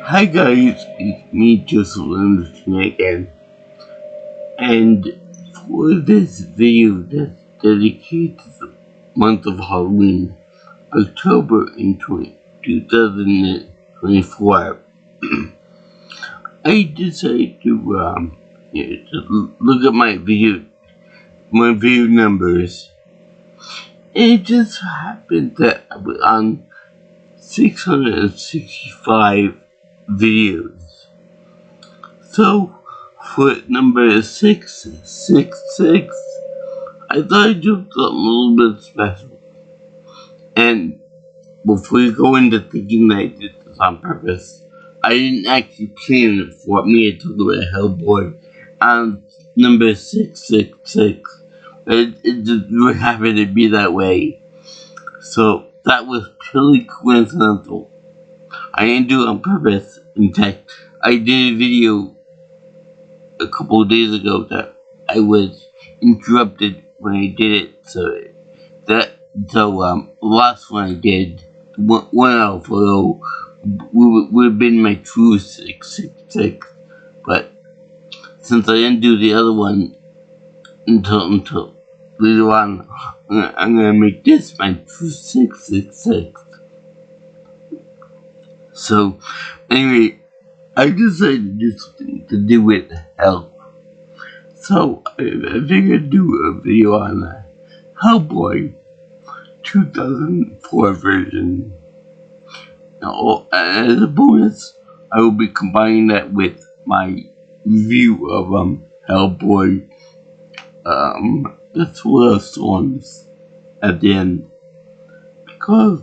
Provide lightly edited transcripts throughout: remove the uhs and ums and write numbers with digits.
Hi guys, it's me Joseph Anderson again, and for this video that's dedicated to the month of Halloween, October in 2024, I decided to look at my video numbers, and it just happened that I was on 665 videos. So, for number 666, I thought I'd do something a little bit special. And before you go into thinking that I did this on purpose, I didn't actually plan it for me to talk about Hellboy on number 666. It just would happen to be that way. So, that was purely coincidental. I didn't do it on purpose. In fact, I did a video a couple of days ago that I was interrupted when I did it, the last one I did, one out of photo, would have been my true 666, but since I didn't do the other one until later on, I'm gonna make this my true 666. So, anyway, I decided to do something to do with health. So, I figured I'd do a video on the Hellboy 2004 version. Now, as a bonus, I will be combining that with my review of Hellboy, the Thriller Storms at the end. Because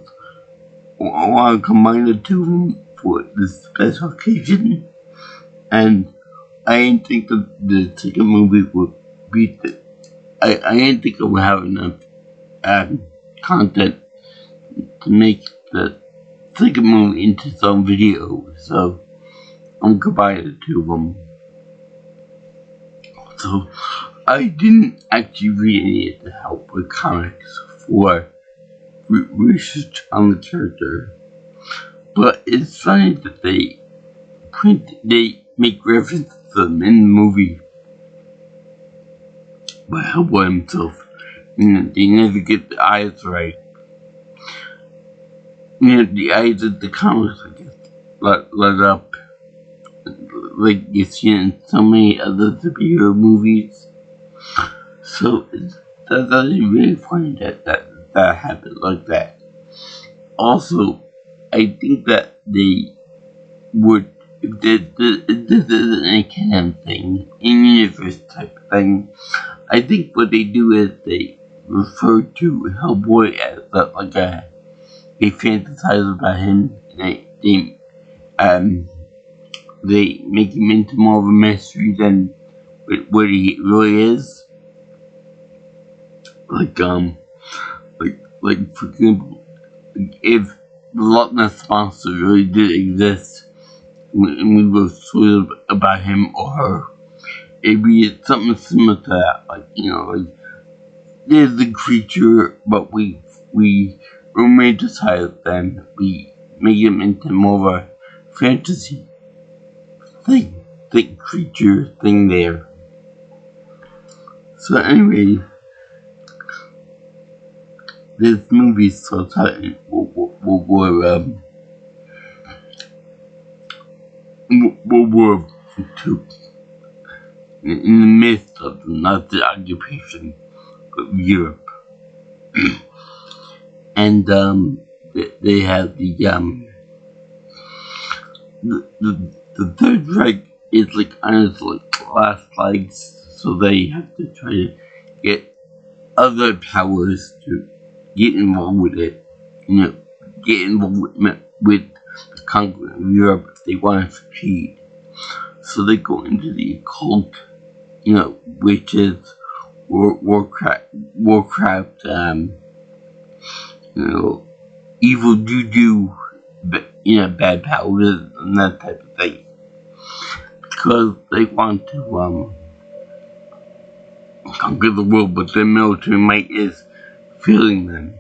I want to combine the two of them for this special occasion, and I didn't think that the second movie would beat it. I didn't think I would have enough content to make the second movie into some video, so I'm combining the two of them. So I didn't actually read any of the Hellboy comics for research on the character, but it's funny that they make reference to them in the movie by Hellboy himself. They never get the eyes right. The eyes of the comics, I guess, light up like you see in so many other superhero movies. So that's actually really funny that happened like that. Also, I think that they would, if this isn't a canon thing, in-universe type of thing, I think what they do is they refer to Hellboy as they fantasize about him, and they make him into more of a mystery than what he really is. Like for example, if the Loch Ness Monster really did exist, and we were told about him or her, it'd be something similar to that. There's the creature, but we romanticize them. We make him into more of a fantasy thing, creature thing there. So anyway, this movie starts out in World War II, in the midst of the Nazi occupation of Europe. And they have the Third Reich is on its last legs, so they have to try to get other powers to get involved with it. Get involved with the conquering of Europe if they want to succeed. So they go into the occult, witches, Warcraft, evil juju, bad powers and that type of thing, because they want to conquer the world, but their military might is failing them,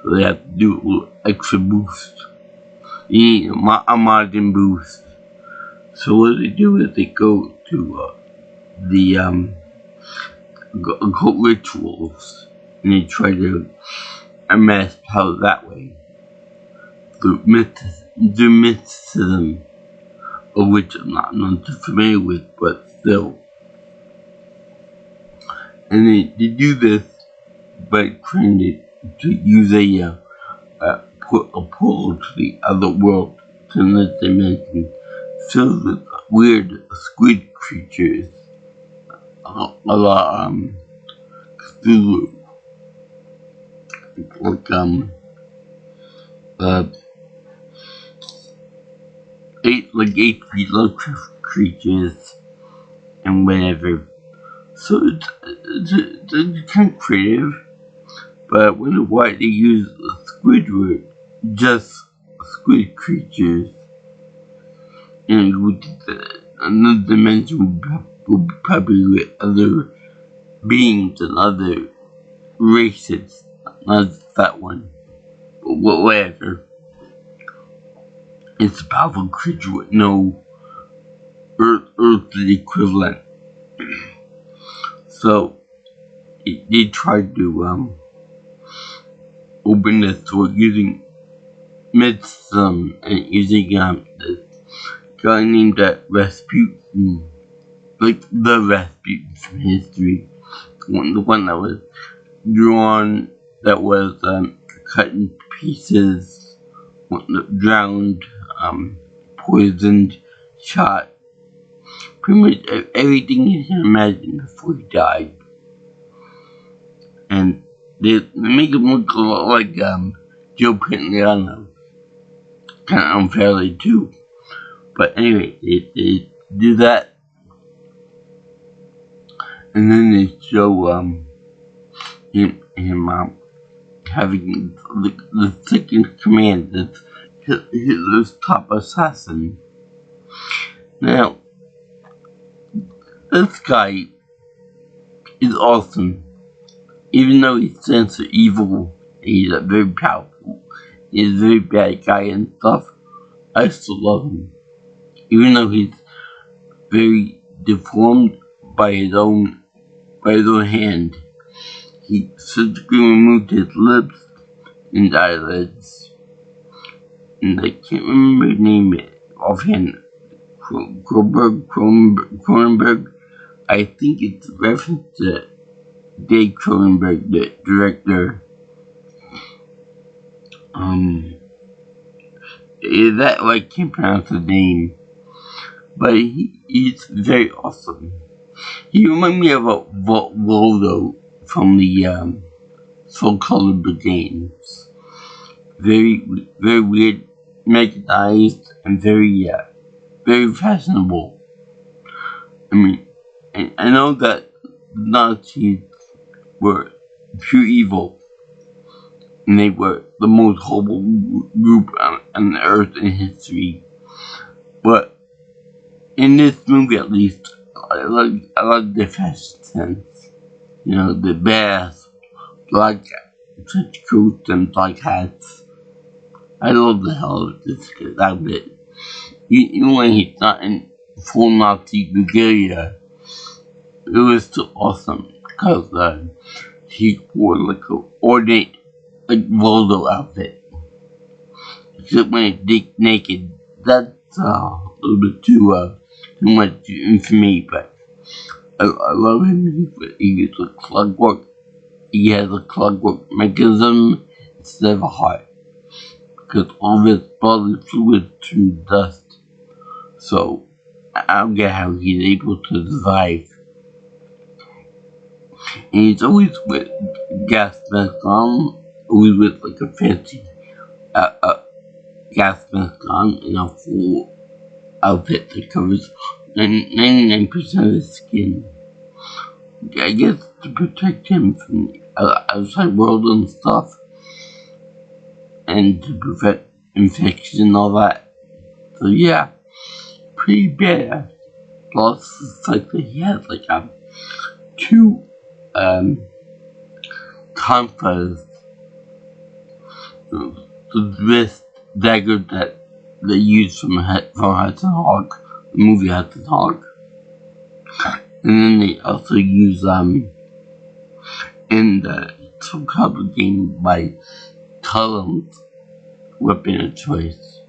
so they have to do a little extra boost You need a modern boost. So what they do is they go to the occult rituals and they try to amass power that way through mysticism, of which I'm not too familiar with, but still. And they do this by trying to use a portal to the other world, to another dimension, filled with weird squid creatures, a la Cthulhu, like uh, eight feet low creatures and whatever. So it's kind of creative, but I wonder why they use Squidward, just squid creatures, and with another dimension would be probably with other beings and other races, not that one, but whatever. It's a powerful creature with no earthly equivalent. So they tried to open this door using mysticism and using this guy named Rasputin, like the Rasputin from history, the one that was drawn, that was cut in pieces, drowned, poisoned, shot, pretty much everything you can imagine before he died. And they make him look a lot like Joe Pantoliano, kind of unfairly too. But anyway, they do that, and then they show him having the second command, that's Hitler's top assassin. Now, this guy is awesome. Even though he stands for evil, he's a very powerful, he's a very bad guy and stuff, I still love him. Even though he's very deformed by his own hand. He surgically removed his lips and eyelids. And I can't remember his name offhand. Cronenberg. I think it's reference to Dave Cronenberg, the director. That I can't pronounce the name, but he's very awesome. He reminds me of a Voldo from the Soul Calibur games. Very weird, mechanized, and very fashionable. I mean, I know that Nazis were pure evil, and they were the most horrible group on the earth in history. But in this movie, at least, I like the fashion sense. You know, the bass, black trench coats and black hats. I love the hell of this outfit. Even when he's not in full Nazi regalia, it was still awesome because he wore like an ornate, like Voldo outfit. Except when he's naked, that's a little bit too much for me, but I love him. He gets a clockwork. He has a clockwork mechanism instead of a heart, because all of his bodily fluids turn to dust. So I don't get how he's able to survive. And he's always with gas mask on, always with like a fancy gas mask on and a full outfit that covers 99% of his skin. I guess to protect him from the outside world and stuff, and to prevent infection and all that. So yeah, pretty bad. Plus, it's like that he has like two compass, the wrist dagger that they used from Hudson Hawk, the movie Hudson Hawk. And then they also use in the Soul Calibur game by Cullen's weapon of choice.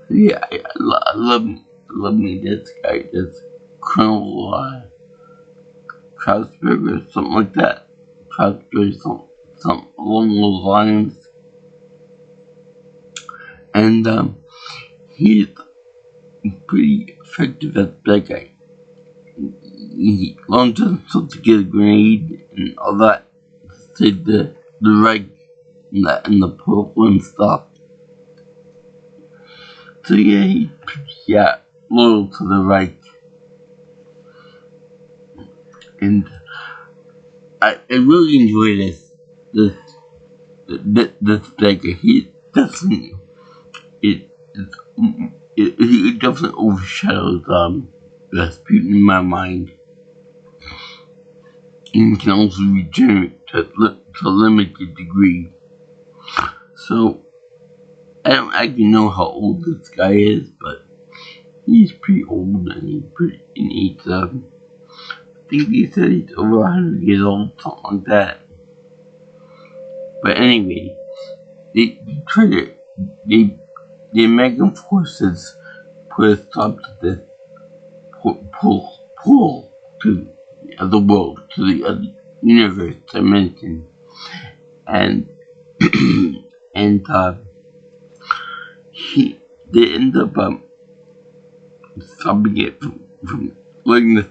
Yeah, I love me this guy, this Colonel Krausberger, something like that. Krausberger, something along those lines. And he's pretty effective as that guy. He learns himself to get a grenade and all that. Say the right and the purple and stuff. So yeah, he's loyal to the right. And I really enjoy this figure. He definitely it definitely overshadows Rasputin in my mind. And can also regenerate to a limited degree. So I don't actually know how old this guy is, but he's pretty old and he's I think he said he's over 100 years old, something like that. But anyway, the American forces put a stop to this pull to the world, to the other universe dimension, and and they end up stopping it from letting the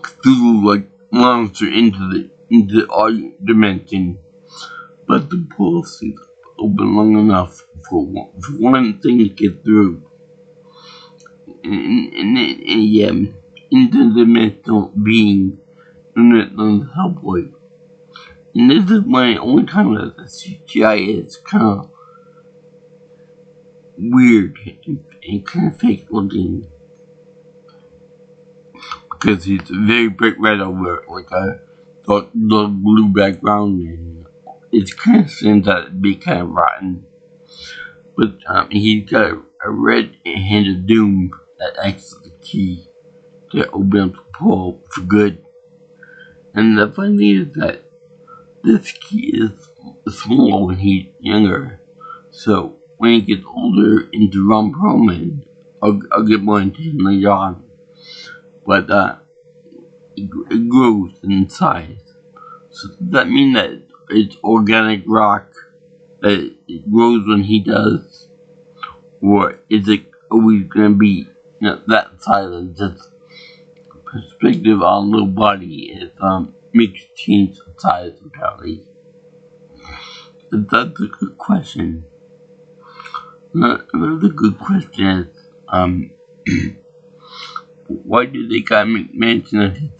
Cthulhu monster into our dimension, but the portal seems open long enough for one thing to get through. Interdimensional being on the Hellboy. And this is my only time that the CGI is kind of weird and kind of fake looking. Because he's very bright red over like a dark blue background, and it kind of seems that it'd be kind of rotten. But he's got a red hand of doom that acts as the key to open up the portal for good. And the funny thing is that this key is small when he's younger. So when he gets older into Ron Perlman, I'll get more into him later on. But it grows in size. So does that mean that it's organic rock that it grows when he does? Or is it always going to be that size and just perspective on little body is makes change the size apparently? But that's a good question. Another good question is why do they gotta make mention of his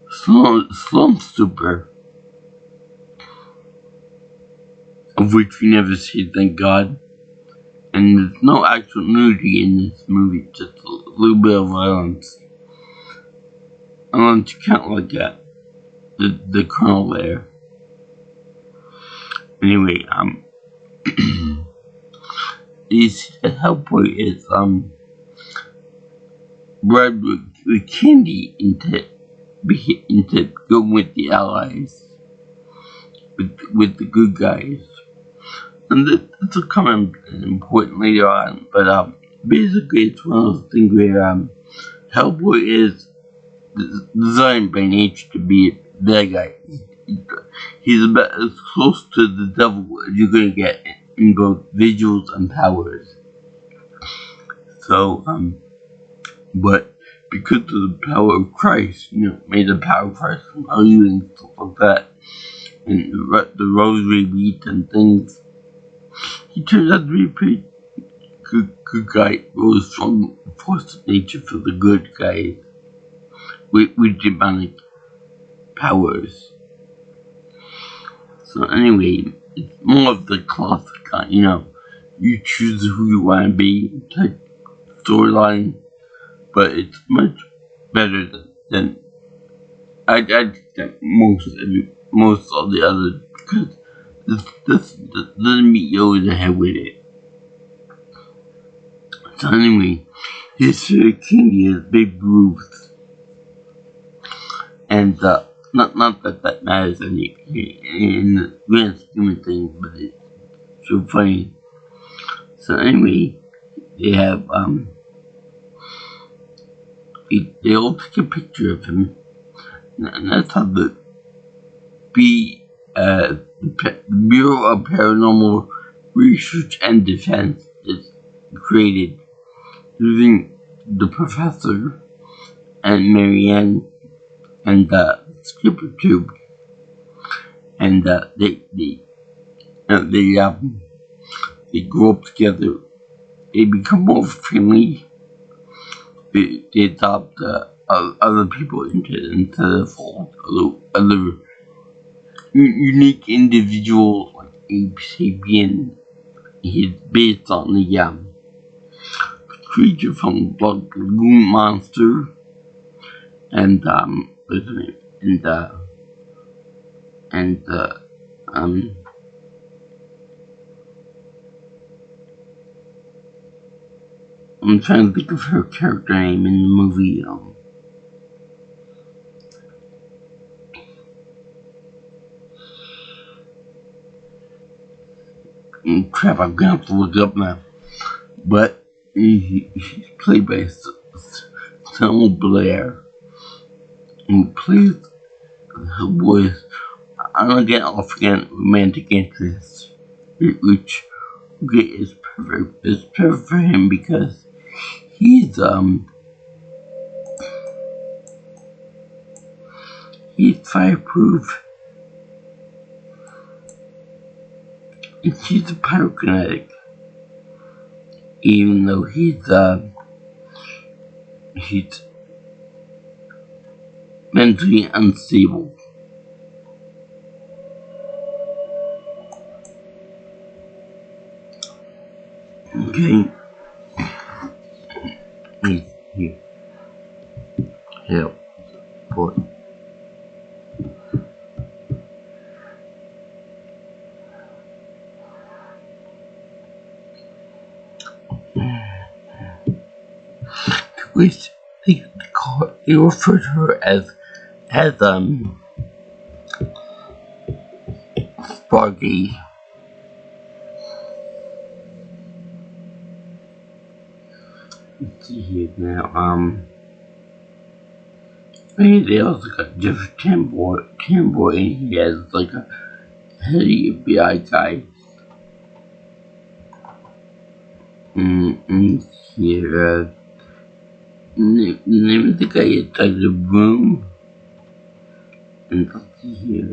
slum super, of which we never see, thank God. And there's no actual nudity in this movie, just a little bit of violence. Unless you count like that, the colonel there. Anyway, Hellboy is bribed with candy into going with the allies, with the good guys. And this will come important later on, but basically it's one of those things where Hellboy is designed by nature to be a bad guy. He's about as close to the devil as you're gonna get in both visuals and powers. So, but because of the power of Christ, may the power of Christ allow you and stuff like that, and the rosary beads and things, he turns out to be a pretty good guy, really strong force of nature for the good guys with demonic powers. So anyway, it's more of the classic kind, you choose who you want to be type storyline, but it's much better than I think most of the others, because this doesn't beat you over the head with it. So anyway, his favorite candy is Big Ruth, and not that matters in the grand scheme of things, but it's so funny. So anyway, they have they all take a picture of him, and that's how the Bureau of Paranormal Research and Defense is created using the professor and Marianne and Skipper Tube, and they grow up together. They become more friendly. They adopt other people into the fold, other unique individuals like Abe Sapien. He's based on the creature from Blood Lagoon Monster, and what's his name? I'm trying to think of her character name in the movie. Crap, I'm gonna have to look up now. But he's played by Selma Blair, who plays Hellboy. I'm gonna get off again, romantic interest, which is perfect. It's perfect for him because he's fireproof, and she's a pyrokinetic. Even though he's mentally unstable. Okay. Here. Help. Boy. Which they refer to her as Sparky. Let's see here now. They also got Jeff Tamboy, and he has like a heady FBI guy. And here, the name of the guy is Dr. Broom. And let's see here,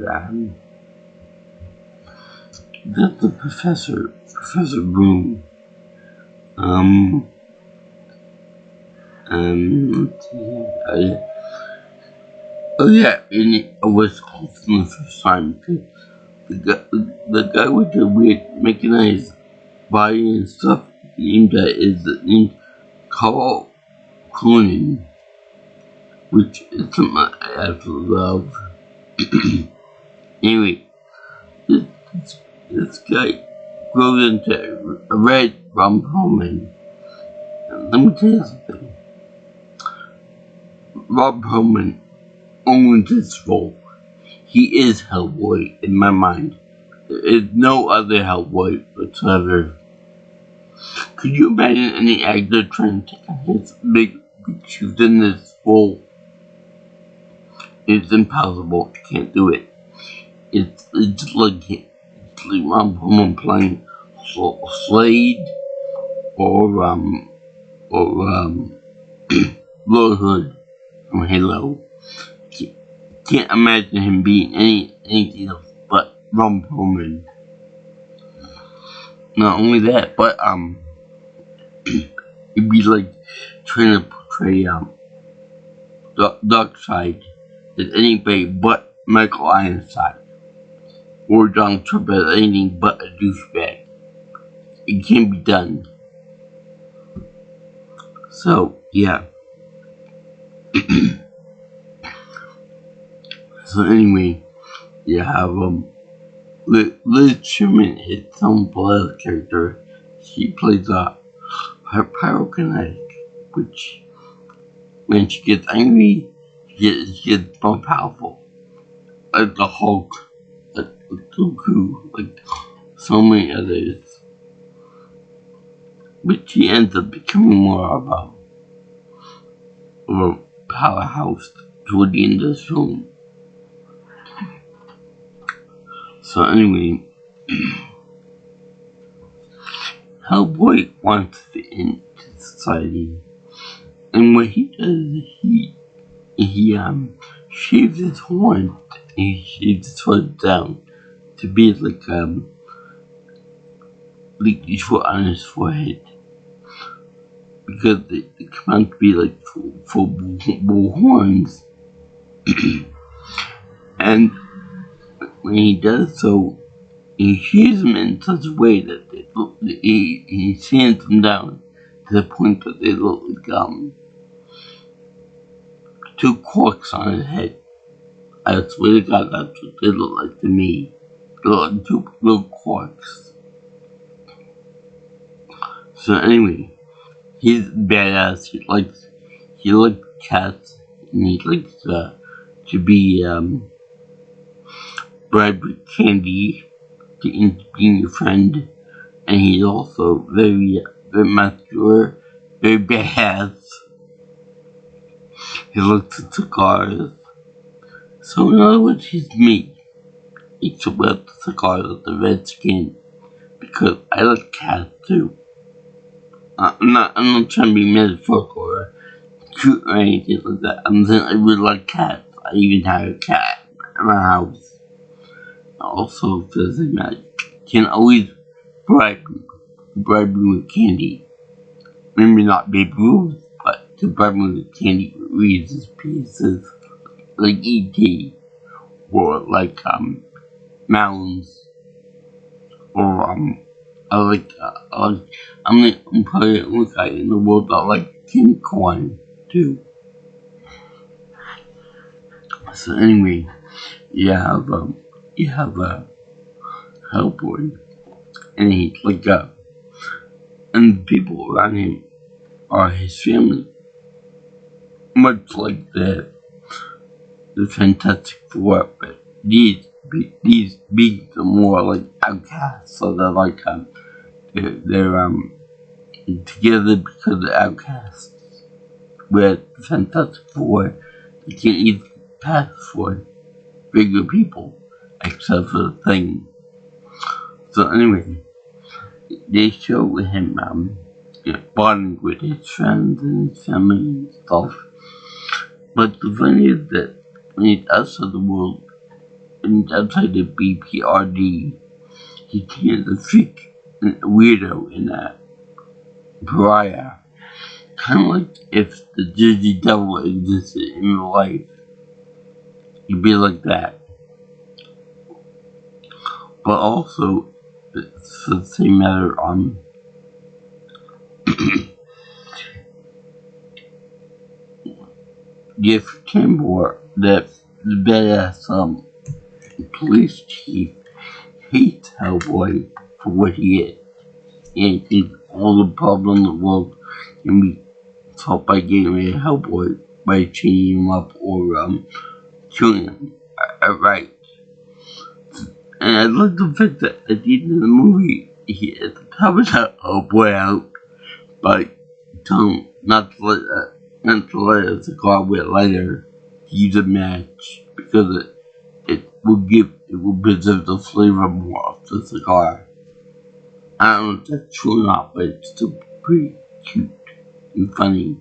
that's the Professor Broom. Let's see here. Oh yeah, and it was awesome the first time too. The guy with the weird mechanized body and stuff named Carl Cronin, which is something I absolutely love. Anyway, this guy grows into a red rum-poman. Let me tell you something. Rob Perlman owns this role. He is Hellboy in my mind. There is no other Hellboy whatsoever. Could you imagine any actor trying to take his big shoes in this role? It's impossible. You can't do it. It's like Rob Perlman playing Slade or Lord Hood from Halo. Can't imagine him being anything else but Ron Perlman. Not only that, but it'd be like trying to portray Darkseid as anybody but Michael Ironside, or Donald Trump as anything but a douchebag. It can't be done. So yeah. So anyway, you have Liz Sherman is some blood character. She plays her pyrokinetic, which when she gets angry, she gets more powerful. Like the Hulk, like Goku, like so many others. But she ends up becoming more of a powerhouse toward the end of the film. So anyway, Hellboy wants to fit into society, and what he does is he shaves his horn. He shaves his horn down to be like you put on his forehead because they come out to be like full bull horns. And when he does so, he shaves them in such a way that he sands them down to the point that they look like two corks on his head. I swear to God, that's what they look like to me. They look like two little corks. So anyway, he's badass. He likes cats, and he likes to be bribed with candy to being your friend. And he's also very muscular, very badass. He looks at cigars. So in other words, he's me. Except without the cigars with the red skin. Because I like cats too. I'm not trying to be metaphorical or cute or anything like that. I'm saying I really like cats. I even have a cat in my house. Also, because I can always bribe me with candy. Maybe not Baby Ruth, but to bribe me with candy with Reese's Pieces, like E.T. or like Mounds, or I'm probably the only guy in the world that like candy corn too. So anyway, you have a Hellboy, and he's like and the people around him are his family, much like the Fantastic Four, but these beings are more like outcasts, so they're like they're together because they're outcasts. Where the Fantastic Four, they can't even pass for regular people, except for the Thing. So anyway, they show him bonding with his friends and his family and stuff. But the thing is that when he's outside the world, when he's outside the BPRD, he can't a freak, a weirdo, and a pariah. Kind of like if the Jersey Devil existed in real life, he'd be like that. But also, it's the same matter on Jeff Tambor, that the badass police chief hates Hellboy for what he is. And thinks all the problem in the world can be solved by getting rid of Hellboy by changing him up or killing him. Right. And I love the fact that at the end of the movie, he at the top of that Hellboy out by telling him not to let a cigar with lighter to use a match because it will preserve the flavor more of the cigar. I don't know if that's true or not, but it's still pretty cute and funny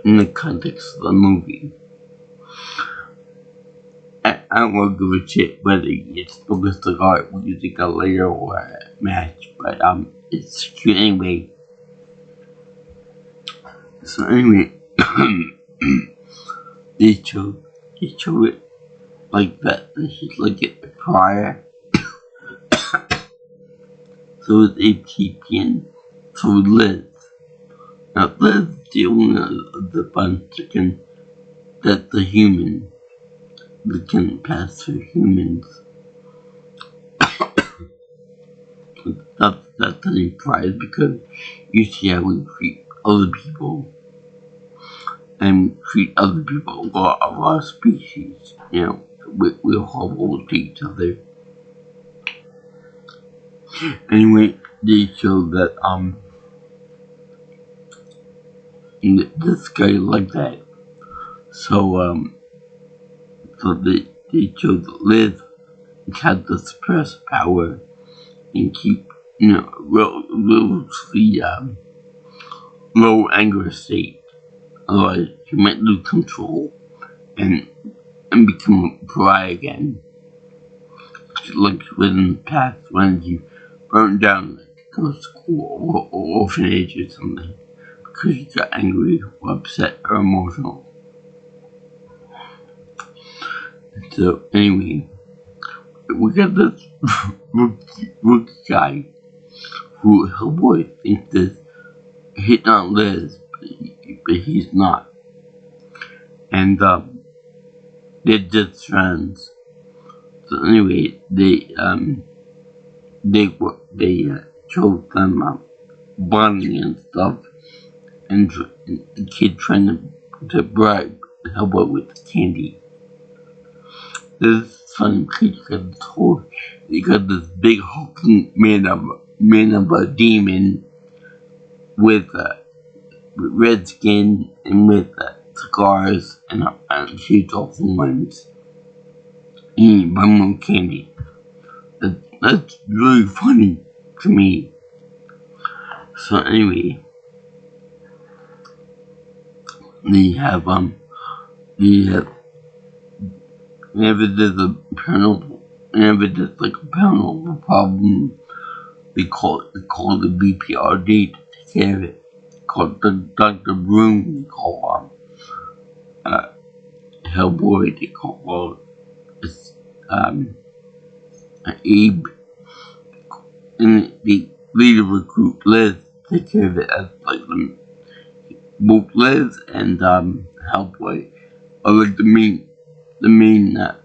in the context of the movie. I don't want to give a shit whether you smoke a cigar using a lighter or a match, but it's cute anyway. So anyway, they show it like that. He's like it prior. So it's ATPN. So Liz. Now Liz is the only of the bunch that's a human that can pass for humans. That's any prize because you see how we treat other people and treat other people of our species. We're horrible to each other. Anyway, they show that this guy like that. So they show that Liz had the suppress power and keep relatively low anger state. Otherwise, you might lose control and become a pariah again. Like within the past when you burned down like a school or orphanage or something because you got angry or upset or emotional. So anyway, we got this rookie guy who Hellboy thinks is hitting on Liz, but he's not. And they're just friends. So anyway, they showed them bonding and stuff, and the kid trying to bribe Hellboy with candy. This is funny because you got this big hulking man of a demon with red skin and with scars and huge awful ones. Eating bumble candy. That's really funny to me. So anyway, they have whenever there's a paranormal problem, they call the BPRD to take care of it. Called the Dr. Broom, they call Hellboy, they call Abe, and the leader recruit Liz to take care of it as like both Liz and Hellboy are like the main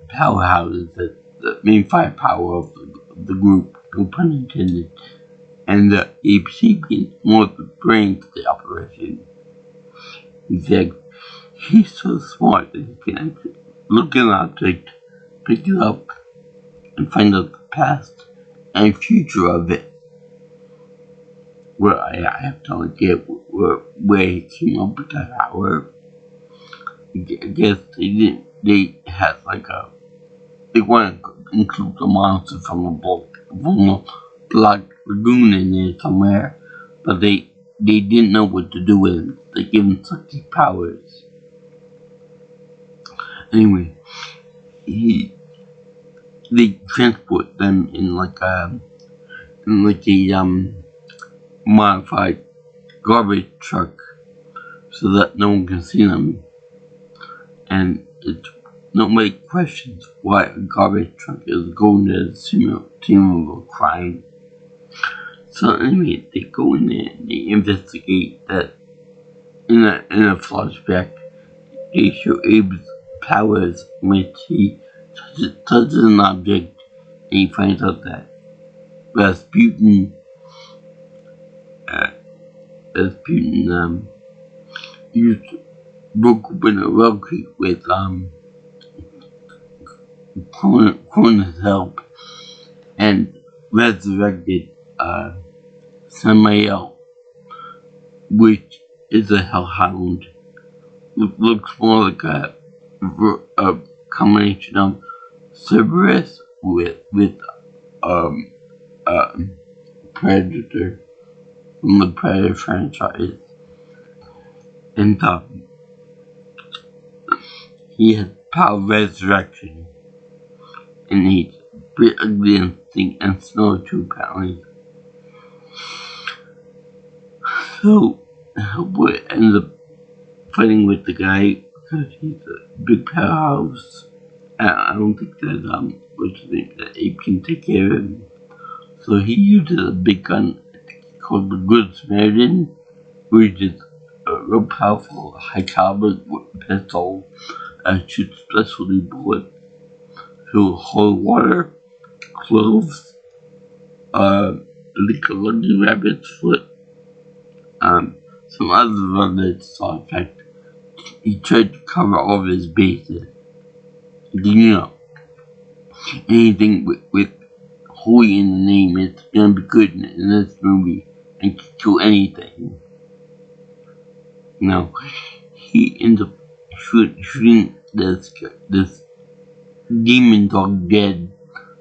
powerhouses, the main firepower of the group, no pun intended, and the ABC being more of the brain to the operation. He said he's so smart that he can actually look at an object, pick it up, and find out the past and future of it. Well, I have no idea where he came up with that power. I guess they had they want to include the monster from the Black Lagoon in there somewhere, but they didn't know what to do with him. They gave him such powers. Anyway, they transport them in a modified garbage truck so that no one can see them, and nobody questions why a garbage truck is going to the scene of a crime. So anyway, they go in there and they investigate that. In a flashback, they show Abe's powers, which he touches an object and he finds out that Rasputin broke open a rocket with Crona's help and resurrected Samael, which is a hellhound. Looks more like a combination of Cerberus with Predator from the Predator franchise, and he has power of resurrection, and he's pretty ugly and slow too, apparently. So Hellboy ends up fighting with the guy because he's a big powerhouse. I don't think that Abe can take care of him. So he uses a big gun called the Good Samaritan, which is a real powerful, high caliber pistol that shoots specialty bullets through holy water, cloves, like a lucky rabbit's foot. Some other rabbits saw effect. He tried to cover all of his bases. You know, anything with holy in the name is gonna be good in this movie and can do anything. You know, he ends up shooting this demon dog dead,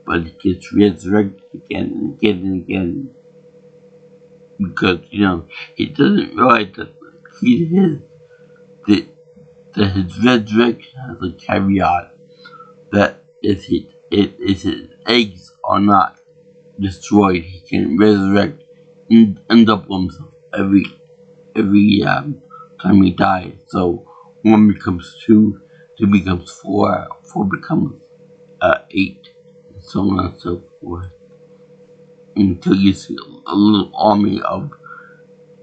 but it gets resurrected again and again and again. Because, you know, he doesn't realize that his resurrection has a caveat that if his eggs are not destroyed, he can resurrect and double himself every time he dies. So 1 becomes 2, 2 becomes 4, 4 becomes 8, and so on and so forth. Until you see a little army of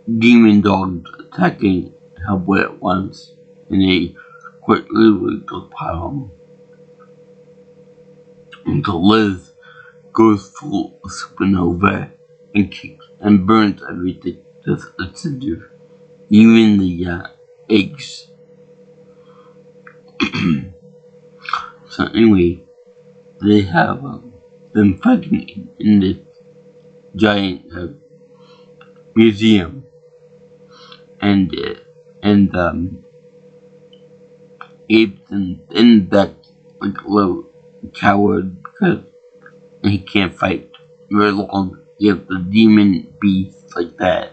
demon dogs attacking Hellboy at once, and they quite literally go pile him. Until Liz goes full supernova and kicks and burns everything that's in there, even the eggs. So anyway, they have them fighting in this giant museum, and Abe's in that like little coward because he can't fight very long. You have the demon beast like that,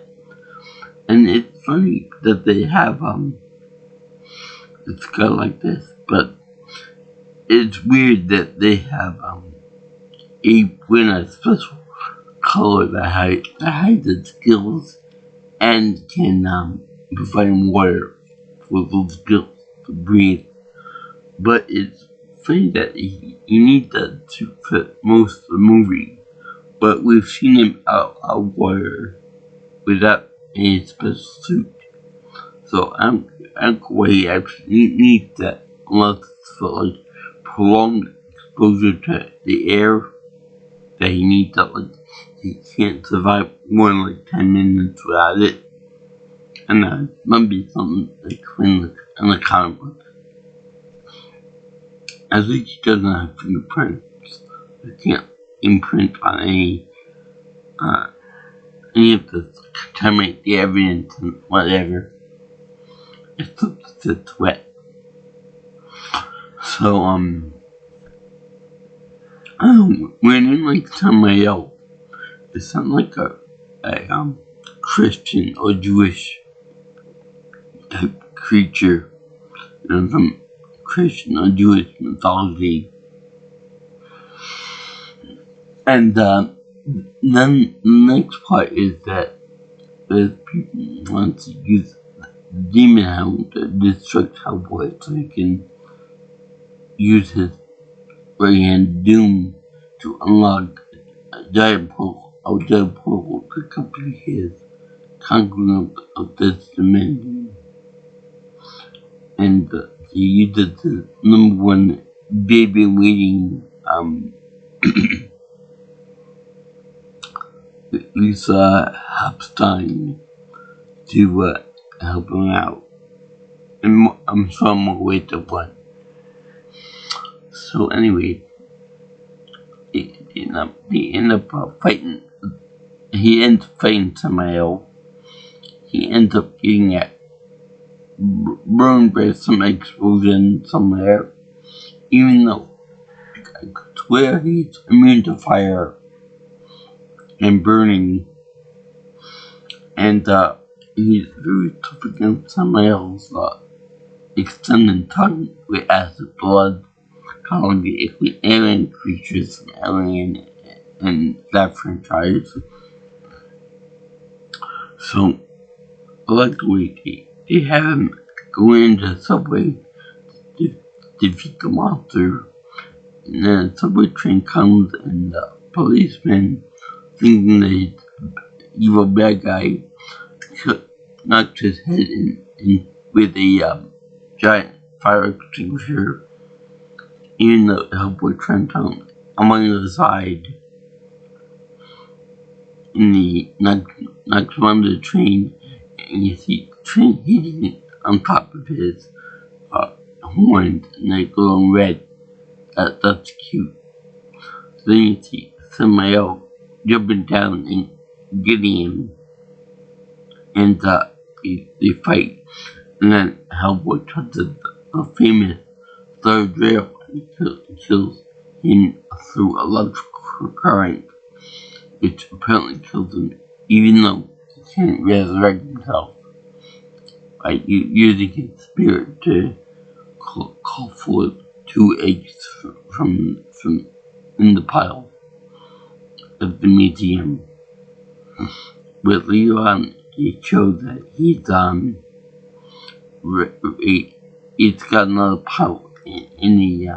and it's funny that they have it's kind of like this, but it's weird that they have Abe win a special color that hides its skills and can provide water for those skills to breathe. But it's funny that you need that to fit most of the movie. But we've seen him out of water without any special suit. So I'm why he actually needs that unless it's for like prolonged exposure to the air that he needs that like he can't survive more than like 10 minutes without it. And that might be something like in the comic book. At least he doesn't have fingerprints. He can't imprint on any of this contaminate the evidence and whatever. It's just it's wet. So when in like Samael, it sounds like a Christian or Jewish type creature in some Christian or Jewish mythology. And then the next part is that there's people who want to use Demon Hound to destruct Hellboy so he can use his right hand Doom to unlock a giant portal to complete his conquering of this dimension. And he uses the #1 baby waiting Lisa Hopstein to help him out. And I'm sure I'm gonna wait to one. So anyway, he ends up fighting. He ends up fighting Samael. He ends up getting burned by some explosion somewhere. Even though I could swear he's immune to fire and burning, and he's very tough against Samael's extended tongue with acid blood, calling the alien creatures from Alien and that franchise. So, I like the way they have him go into the subway to defeat the monster, and then the subway train comes and the policeman, thinking that he's an evil bad guy, knocked his head in with a giant fire extinguisher, even though Hellboy turned on the side. in the next one of the train, and you see the train hitting on top of his horns, and they glow red. That's cute. Then you see somebody else jumping down and getting him, and they fight. And then Hellboy touches the famous third rail and kills him through electrical current, which apparently kills him, even though he can't resurrect himself by using his spirit to call forth two eggs from in the pile of the museum. But later on, it shows that he's got another pile in the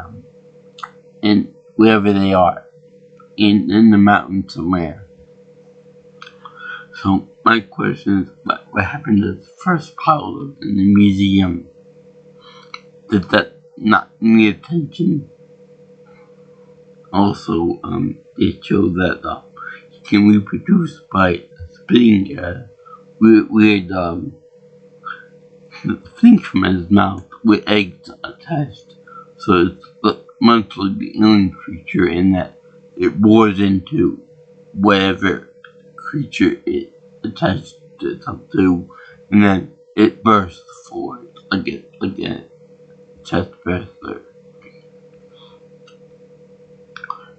in wherever they are, in the mountain somewhere. So my question is, what happened to the first pile in the museum? Did that not need attention? Also, they show that he can reproduce by spitting weird things from his mouth with eggs attached. So it's much like the alien creature in that it bores into whatever creature it attached itself to, and then it bursts forward like a chest burster.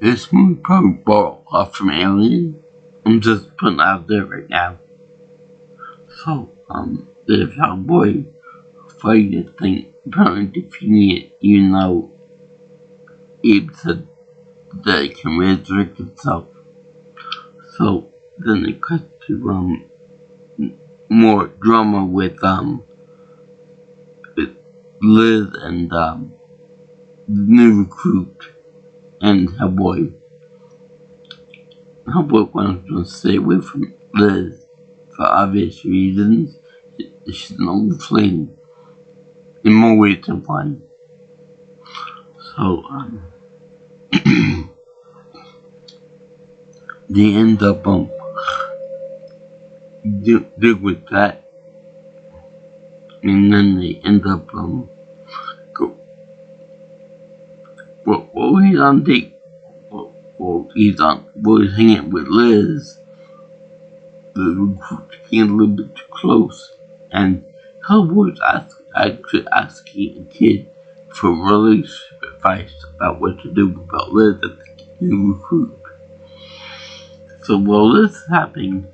This movie probably borrowed a lot from Alien. I'm just putting it out there right now. So, there's Hellboy fighting this thing, apparently defeating it, even though Abe said that it can resurrect itself. So, then it cuts to, more drama with Liz and, the new recruit and Hellboy. Hellboy wants to stay away from Liz for obvious reasons. She's an old flame in more ways than one. So, they end up deal with that, and then they end up he's on date. He's hanging with Liz. The recruit getting a little bit too close, and Hellboy's actually asking a kid for relationship advice about what to do about Liz at the new recruit. So while this is happening,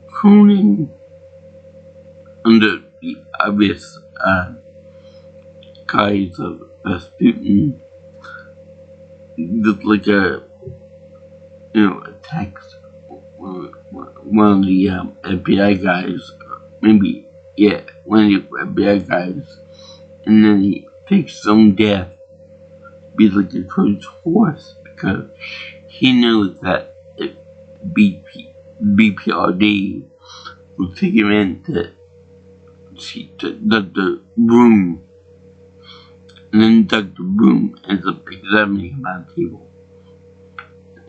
Cronin, under the obvious guise of Rasputin, looked like a text one of the FBI guys, maybe one of the FBI guys, and then he faked his own death, be like a Trojan's horse, because he knows that if BPRD would take him in to the room, and then Dr. Boom ends up examining him on the table.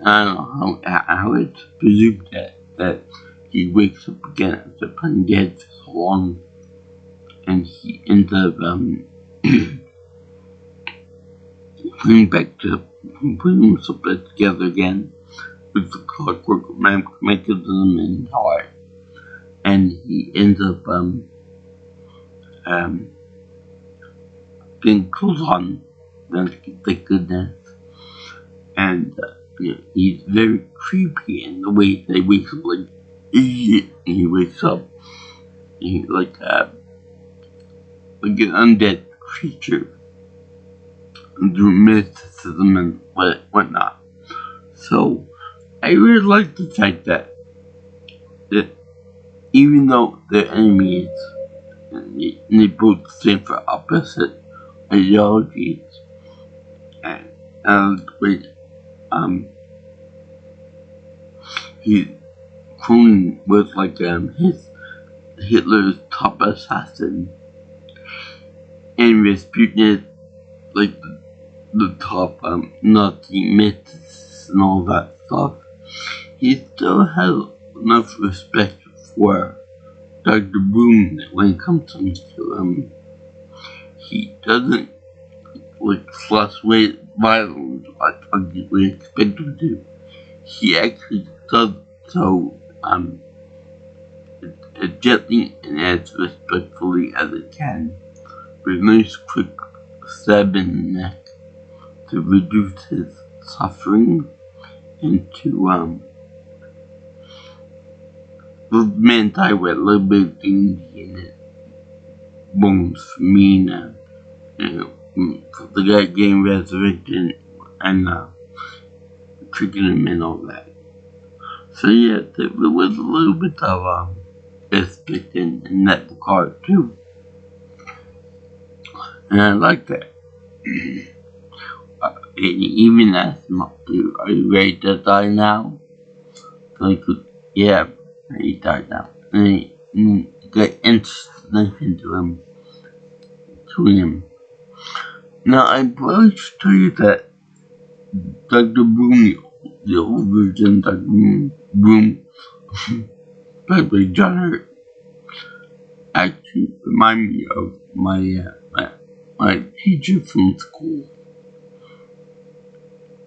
I don't know how it's presumed that he wakes up again after playing dead for so long, and he ends up putting himself back together again with the clockwork mechanism in his heart, and he ends up getting close on, thank goodness. And he's very creepy in the way that he wakes up like he wakes up like an undead creature through mysticism and whatnot. So I really like the fact that even though they're enemies and they both stand for opposite ideologies, and Cronin was like his Hitler's top assassin, and Rasputin is like the top Nazi myths and all that stuff. he still has enough respect for Dr. Boom that when it comes to he doesn't like fluctuate violently like you would expect him to. He actually does so as gently and as respectfully as it can, with a nice quick stab in the neck to reduce his suffering and to the man died with a little bit of dignity in his bones for me now. For the guy getting resurrected and tricking him and all that. So yeah, there was a little bit of respect in that regard too. And I like that. Even asked him, are you ready to die now? Like, yeah, he died now. And he got instant into him, to him. Now, I'm probably should tell you that Dr. Boom, the old version, Dr. Boom, played by John Hurt, actually remind me of my teacher from school.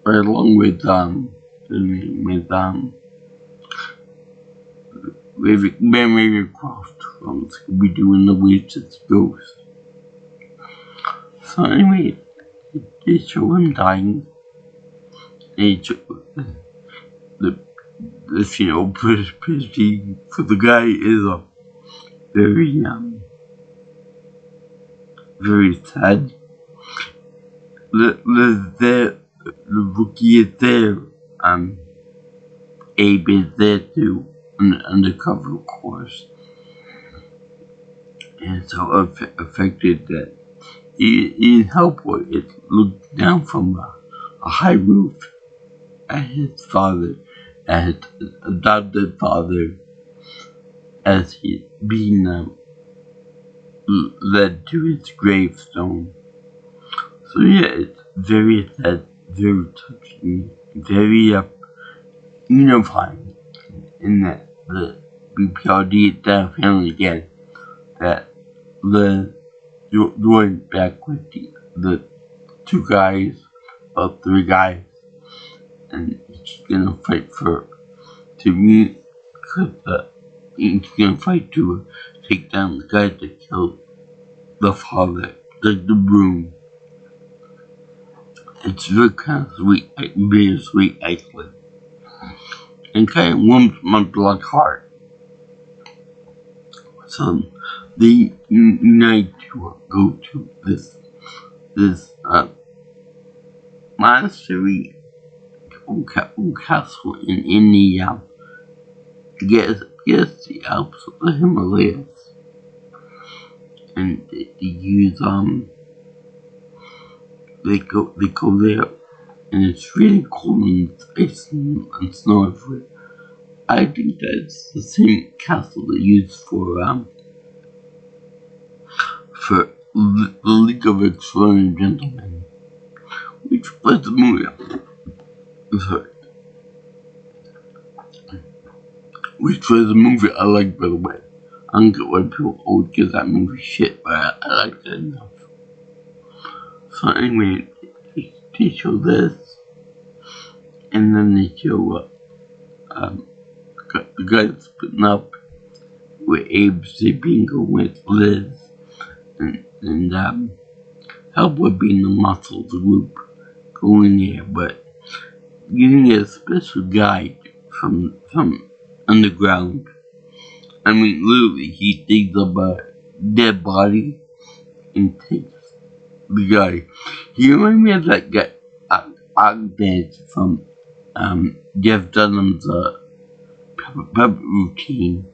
Right along with Ravencroft from Scooby-Doo and the Witch's Ghost. So anyway, they show him dying. They show the prestige for the guy is very sad. The rookie is there. Abe is there too, undercover, of course. And so affected that he in Hellboy is looked down from a high roof at his father, at his adopted father, as he's being led to his gravestone. So yeah, it's very sad, very touching, very unifying in that the BPRD that family again, that the joined back with the two guys, or three guys, and he's gonna fight to meet, because he's gonna fight to take down the guy that killed the father, like the broom. It's very kind of sweet, very sweet actually, and kind of warms my blood heart. So they unite to go to this monastery, old castle in the yes the Alps of the Himalayas, and they use they go there, and it's really cold and ice and snow everywhere. I think that's the same castle they use for the League of Extraordinary Gentlemen, which was the movie. Sorry. Which was a movie I like, by the way. I don't get why people always give that movie shit, but I like it enough. So anyway, they show this, and then they show the guy splitting up with Abe sleeping with Liz, and Hellboy being the muscle of the group going there, but getting a special guide from underground. I mean, literally, he digs up a dead body and takes the guy. He reminds me of that guy, Ogbed from Jeff Dunham's puppet routine.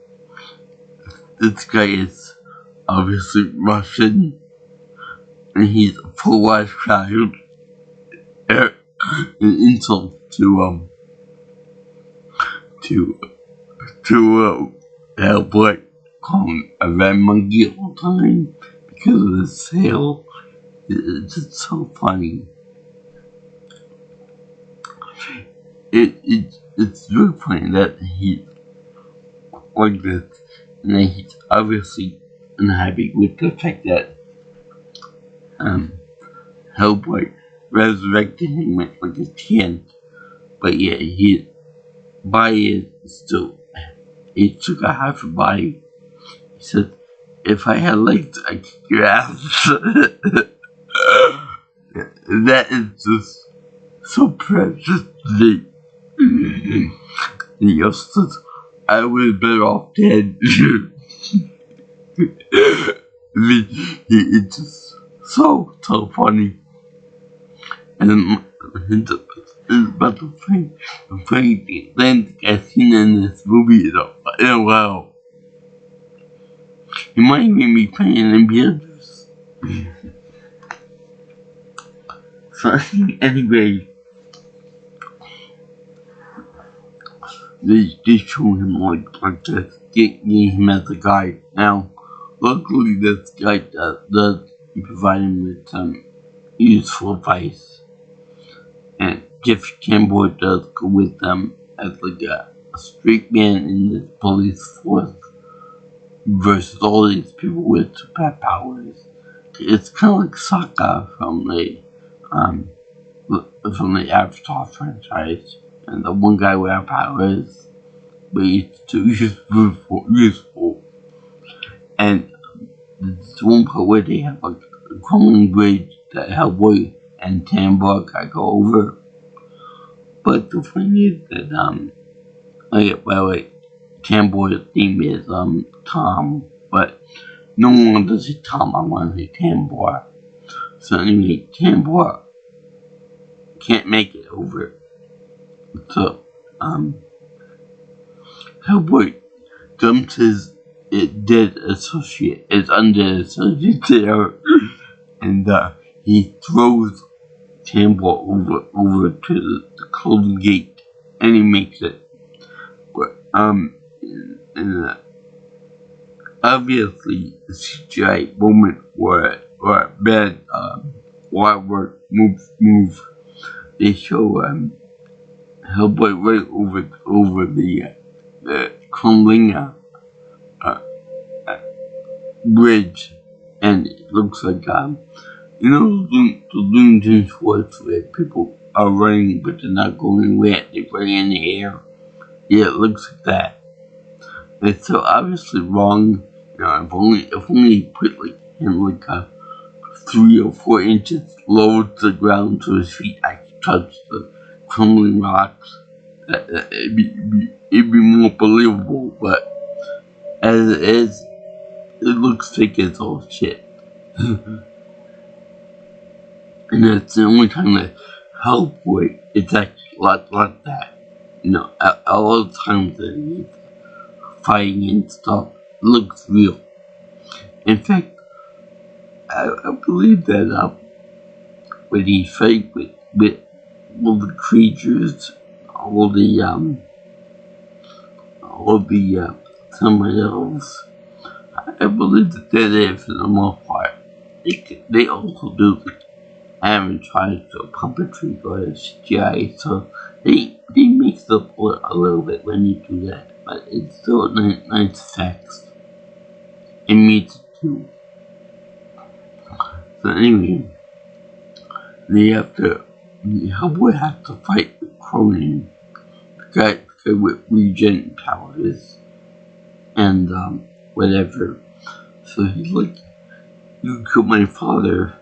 This guy is obviously Russian, and he's a full-life child. An insult to Hellboy, call him a red monkey all the time because of his tail. It's just so funny. it's very funny that he's like this, and then he's obviously unhappy with the fact that um, Hellboy resurrected him with like his hand, but yeah, his body is still, he took a half a body. He said, "If I had legs, I'd kick your ass." That is just so precious to me. He also says, "I was better off dead." It's just so funny. And but the funny thing then I've seen in this movie though, in a while, he might even be playing in Beetlejuice. So anyway, they show him like this, getting him as a guide. Now, luckily this guy does provide him with some useful advice. And Jeff Campbell does go with them as like a street man in the police force versus all these people with superpowers. It's kind of like Sokka um, from the Avatar franchise, and the one guy with powers, but he's too useful. And there's one part where they have like a crumbling bridge that Hellboy and Tambar gotta go over. But the thing is that Tamboy's name is Tom, but no one does say Tom, I want to say Tamboy. So anyway, Tamboy can't make it over. So Hellboy dumps his dead associate, his undead associate there, and he throws Tamboy over to the closing gate, and he makes it. But and obviously the CGI moment where bad artwork move. They show Hellboy right over the crumbling bridge, and it looks like you know the Looney Tunes shorts where people are running but they're not going wet, they're running in the air. Yeah, it looks like that. It's so obviously wrong. You know, if only he put like him like 3 or 4 inches lower to the ground so his feet actually touch the crumbling rocks, it'd be more believable. But as it is, it looks fake as all shit. And that's the only time that Hellboy it's actually like that. You know, all the times that he's fighting and stuff looks real. In fact, I believe that when he fight with all the creatures, all the somebody else, I believe that they're there for the most part. They also do the animatronics or puppetry or CGI, so they mix up a little bit when you do that, but it's still nice effects. It meets it too. So anyway, Hellboy has to fight Cronin, the guy with regen powers and whatever. So he's like, "You killed my father."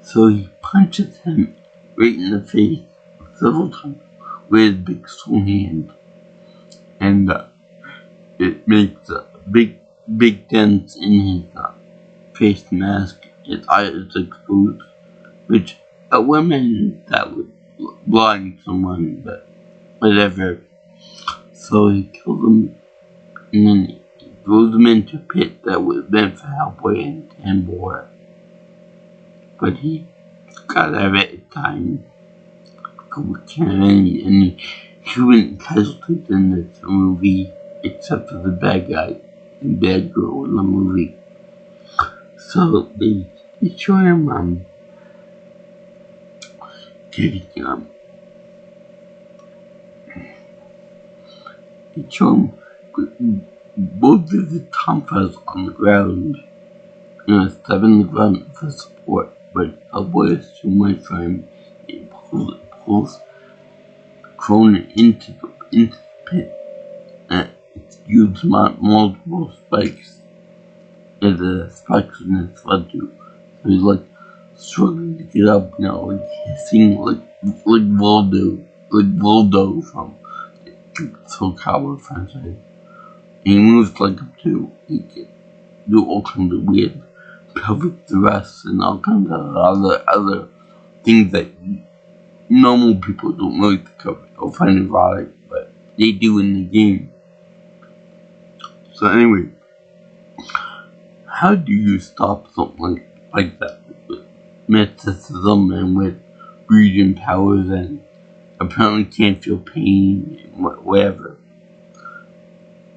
So he punches him right in the face several times with his big stone hand, and it makes a big dents in his face mask. His eyes exposed, which a woman that would blind someone, but whatever. So he kills him, and then he throws him into a pit that was meant for Hellboy and Tambor. But he got out of it in time. We can't have any human casualties in this movie, except for the bad guy and bad girl in the movie. So they show him getting They show him both of the Tonfas on the ground, step in the ground for support, but Hellboy is too much for him. He pulls Cronin into the pit, and used multiple spikes. And the spikes in his sled too. So he's like struggling to get up, like hissing like Voldo from Soul Calibur franchise. He moves like him too. He can do all kinds of weird pelvic thrusts and all kinds of other things that normal people don't really think of or find erotic, but they do in the game. So anyway, how do you stop something like that with mysticism and with breathing powers and apparently can't feel pain and whatever?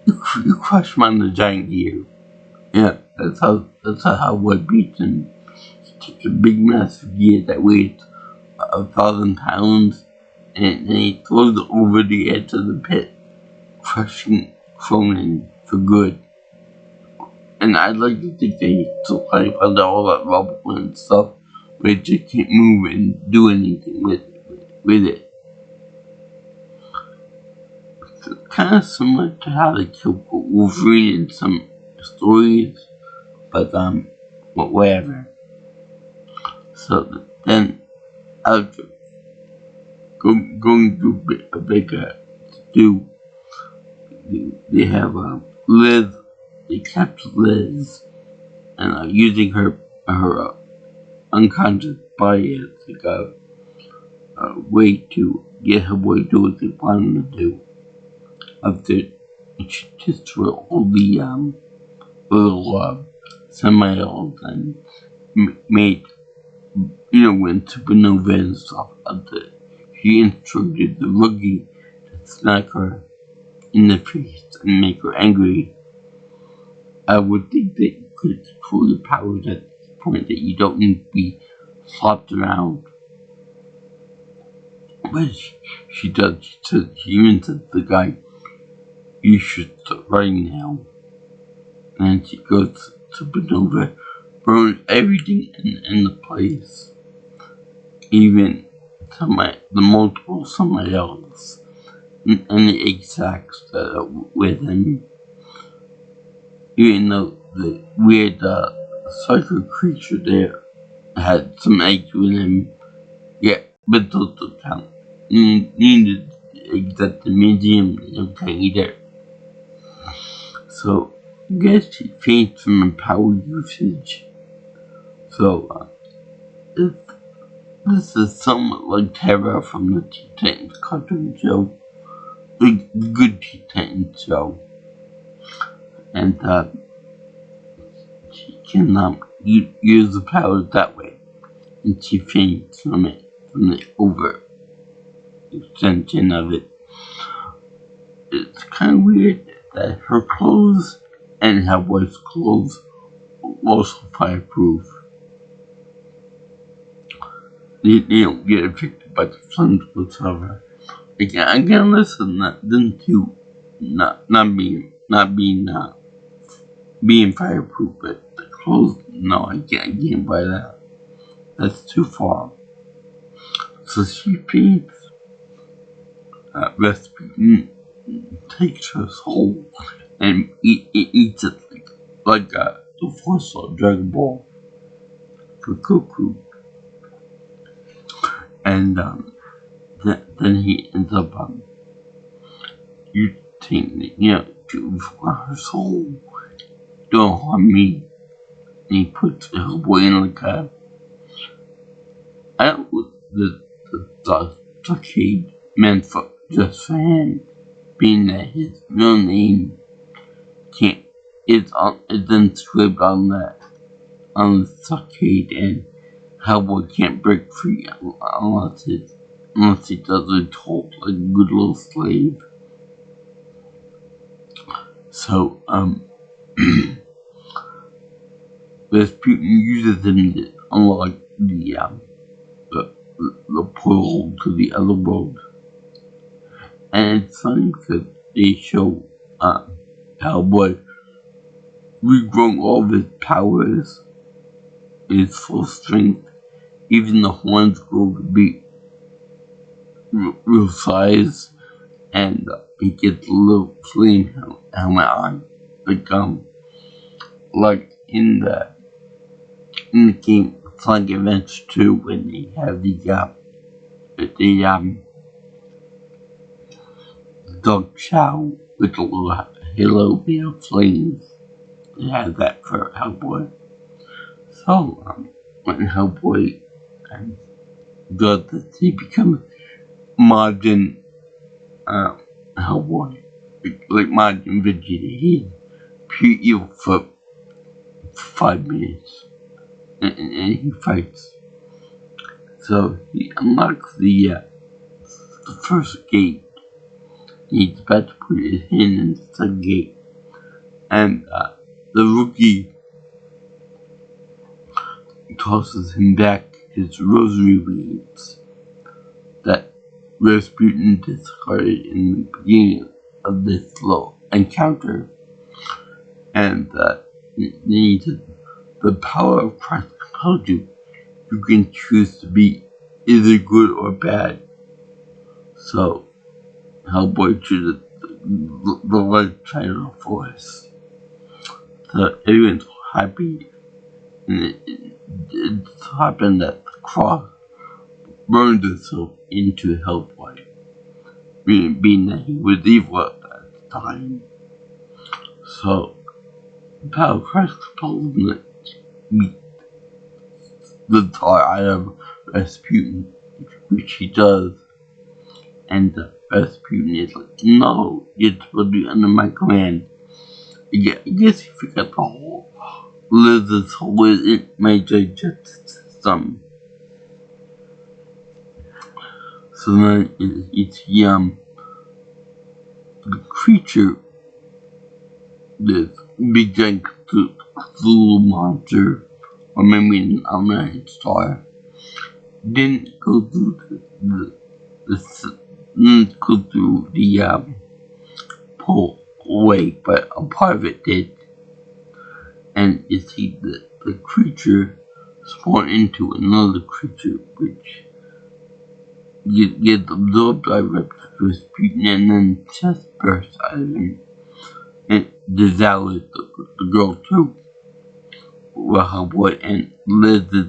You crush him on the giant gear. Yeah, that's how Hellboy beats him. He takes a big massive gear that weighs 1,000 pounds and he throws it over the edge of the pit, crushing Cronin for good. And I'd like to think that he still under all that rubble and stuff, but he just can't move and do anything with it. It's kind of similar to how they kill Wolverine in some stories, but whatever. So then, after going through a bigger do, they have Liz. They capture Liz and using her unconscious body as like a way to get Hellboy to do what they want him to do. After she just threw all the little semi-elves and made when Supernova and stuff. After she instructed the rookie to smack her in the face and make her angry. I would think that you could control your powers at this point, that you don't need to be flopped around. But she does. She even says to the guy, "You should start right now." And she goes to Supernova, burns everything in the place. Even the multiple somebody else. And the egg sacs that are with him. Even though the weird psycho creature there had some eggs with him, yeah, but those don't count. Needed eggs at the museum, they don't count either. So, I guess she faints from her power usage. So, this is somewhat like Terra from the Teen Titans cartoon show, the good Teen Titans show. And she can use the powers that way, and she faints from the over extension of it. It's kind of weird that her clothes and Hellboy's clothes are also fireproof. They don't get affected by the flames whatsoever. Again, listen, them two not being fireproof, but the clothes, no, I can't buy that. That's too far. So she feeds Rasputin, takes her soul, and eats it like the Force of Dragon Ball for Goku. And then he ends up you think that, you want her soul, don't harm me. And he puts Hellboy in like the stockade meant for just for him, being that his real name it's inscribed on the stockade, and Hellboy can't break free unless he does it told like a good little slave. So Rasputin uses him to unlock the portal to the other world. And it's funny because they show Hellboy regrowing all of his powers, his full strength, even the horns grow to be real size, and he gets a little flame helmet on, like in the game Sonic Adventure 2 when they have the dog chow with a little halo made of flames. They have that for Hellboy. So when Hellboy does this, he becomes modern Hellboy, like modern Vegeta. He's pure evil for 5 minutes, and he fights. So he unlocks the first gate. He's about to put his hand in the second gate, and the rookie tosses him back his rosary beads that Rasputin discarded in the beginning of this little encounter, and the power of Christ compels you. You can choose to be either good or bad. So Hellboy chooses the right side of the force. So everyone's happy, and it happened that the cross burned itself into Hellboy, being that he was evil at that time. So the power of Christ compels him to meet the tar out of Rasputin, which he does, and Rasputin is like, no, you're supposed to be under my command. I guess he forgot the whole lizard's whole major justice system. So then it's the creature, this big giant Cthulhu monster, or maybe an unknown star, didn't go through the pole away, but a part of it did. And you see the creature spawn into another creature, which gets absorbed by Rasputin, and then chest bursts out of him and devours the girl too. Well, Hellboy and Liz's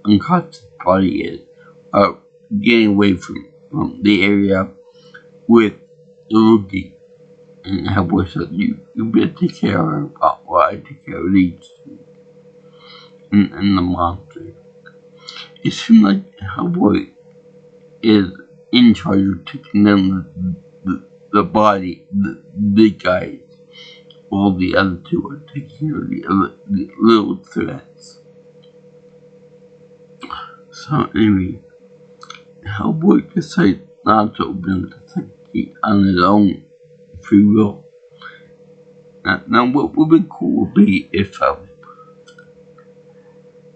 unconscious body are getting away from the area with the rookie. And Hellboy said, you better take care of her while I take care of these and the monster. It seems like Hellboy is in charge of taking down the body, the big guys, while the other two are taking care of the little threats. So anyway, Hellboy decides not to open the second gate on his own free will. Now what would be cool would be if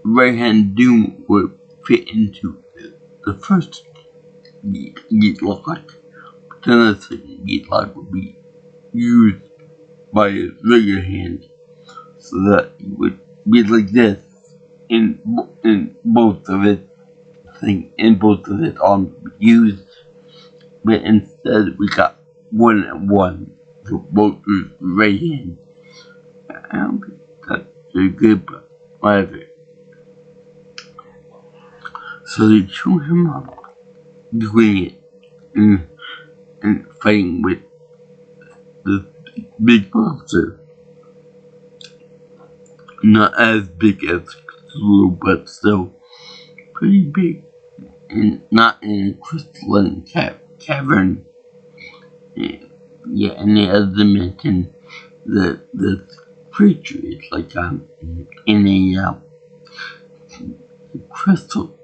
right hand Doom would fit into the first gate lock, but then the second gate lock would be used by his regular hand, so that it would be like this in both of its arms used, but instead we got 1 and 1 for both his right hand. I don't think that's very good, but whatever. So they show him up doing it and fighting with the big monster. Not as big as Cthulhu, but still pretty big. And not in a crystalline cavern. Yeah, and the other dimension, the creature is like in a crystal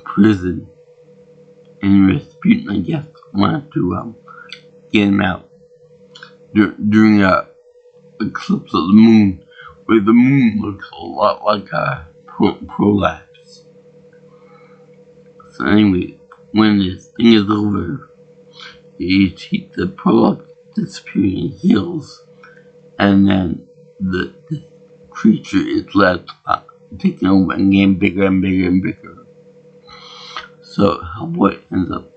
prison, and Rasputin, I guess, wanted to get him out during a eclipse of the moon, where the moon looks a lot like a prolapse. So anyway, when this thing is over, you see the prologue disappearing in hills, and then the creature is left taking over and getting bigger and bigger and bigger. So Hellboy ends up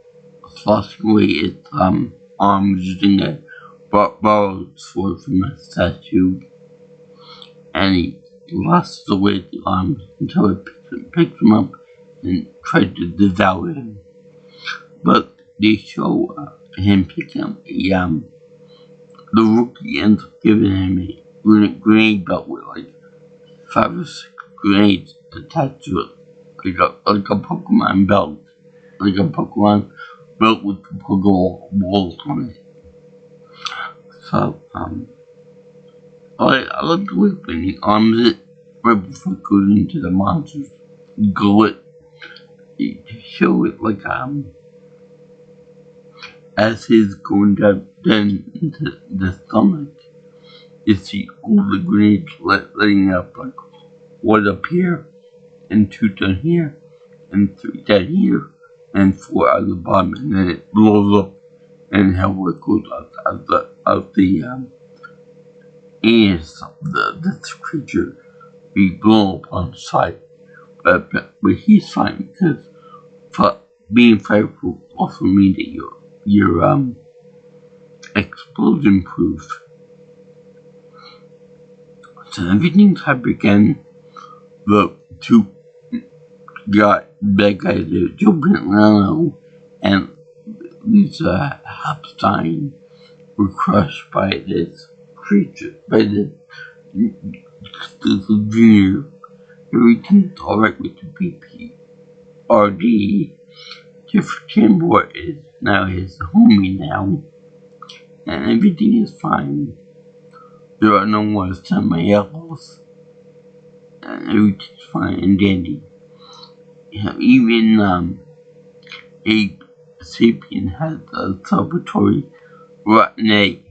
slashing away its arms using a borrowed sword from a statue, and he lasts away the arms until it picks him up and tries to devour him. But they show him picking up the rookie ends up giving him a grenade belt with like 5 or 6 grenades attached to it, like a Pokemon belt, like a Pokemon belt with the Pokeball balls on it. So I like the way when he arms it right before it goes into the monster's gullet. To show it like as he's going down into the stomach, you see all the grenades letting up, like 1 up here, and 2 down here, and 3 down here, and 4 out the bottom, and then it blows up, and Hellboy goes out the anus of this creature be blown up on sight. But he's fine because being fireproof also means that you're explosion proof. So everything's happy again. The 2 bad guys are jumping around, and Lisa Hopstein were crushed by this creature, by this junior. Everything's alright with the BPRD. Jeffrey Tambor is now his homie now, and everything is fine. There are no more semi-elves, and everything's fine and dandy. Even Abe Sapien has a celebratory rotten egg.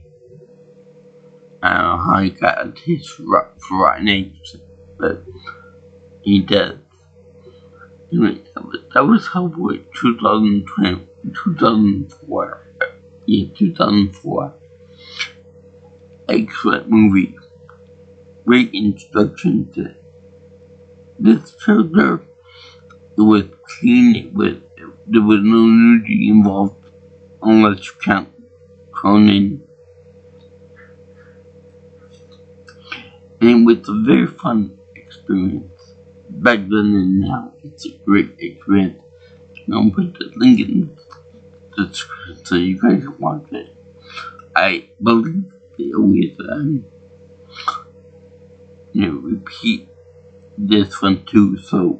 I don't know how he got a taste for rotten eggs, but he does. Anyway, that was Hellboy 2004. Yeah, 2004. Excellent movie. Great introduction to this trailer. It was clean. There was no nudity involved, unless you count Conan. And it was a very fun experience. Back then and now, it's a great experience. I'll put the link in the description so you guys can watch it. I believe they always repeat this one too, so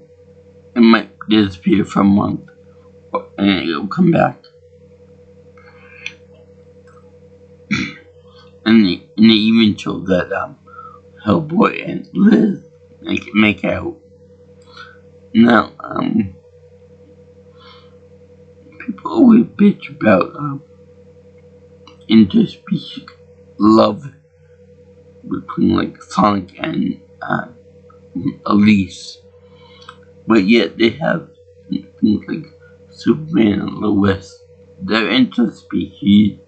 it might disappear for a month and it'll come back. and they even show that Hellboy and Liz make out. Now, people always bitch about interspecies love between like Sonic and Elise, but yet they have things like Superman and Lois. They're interspecies,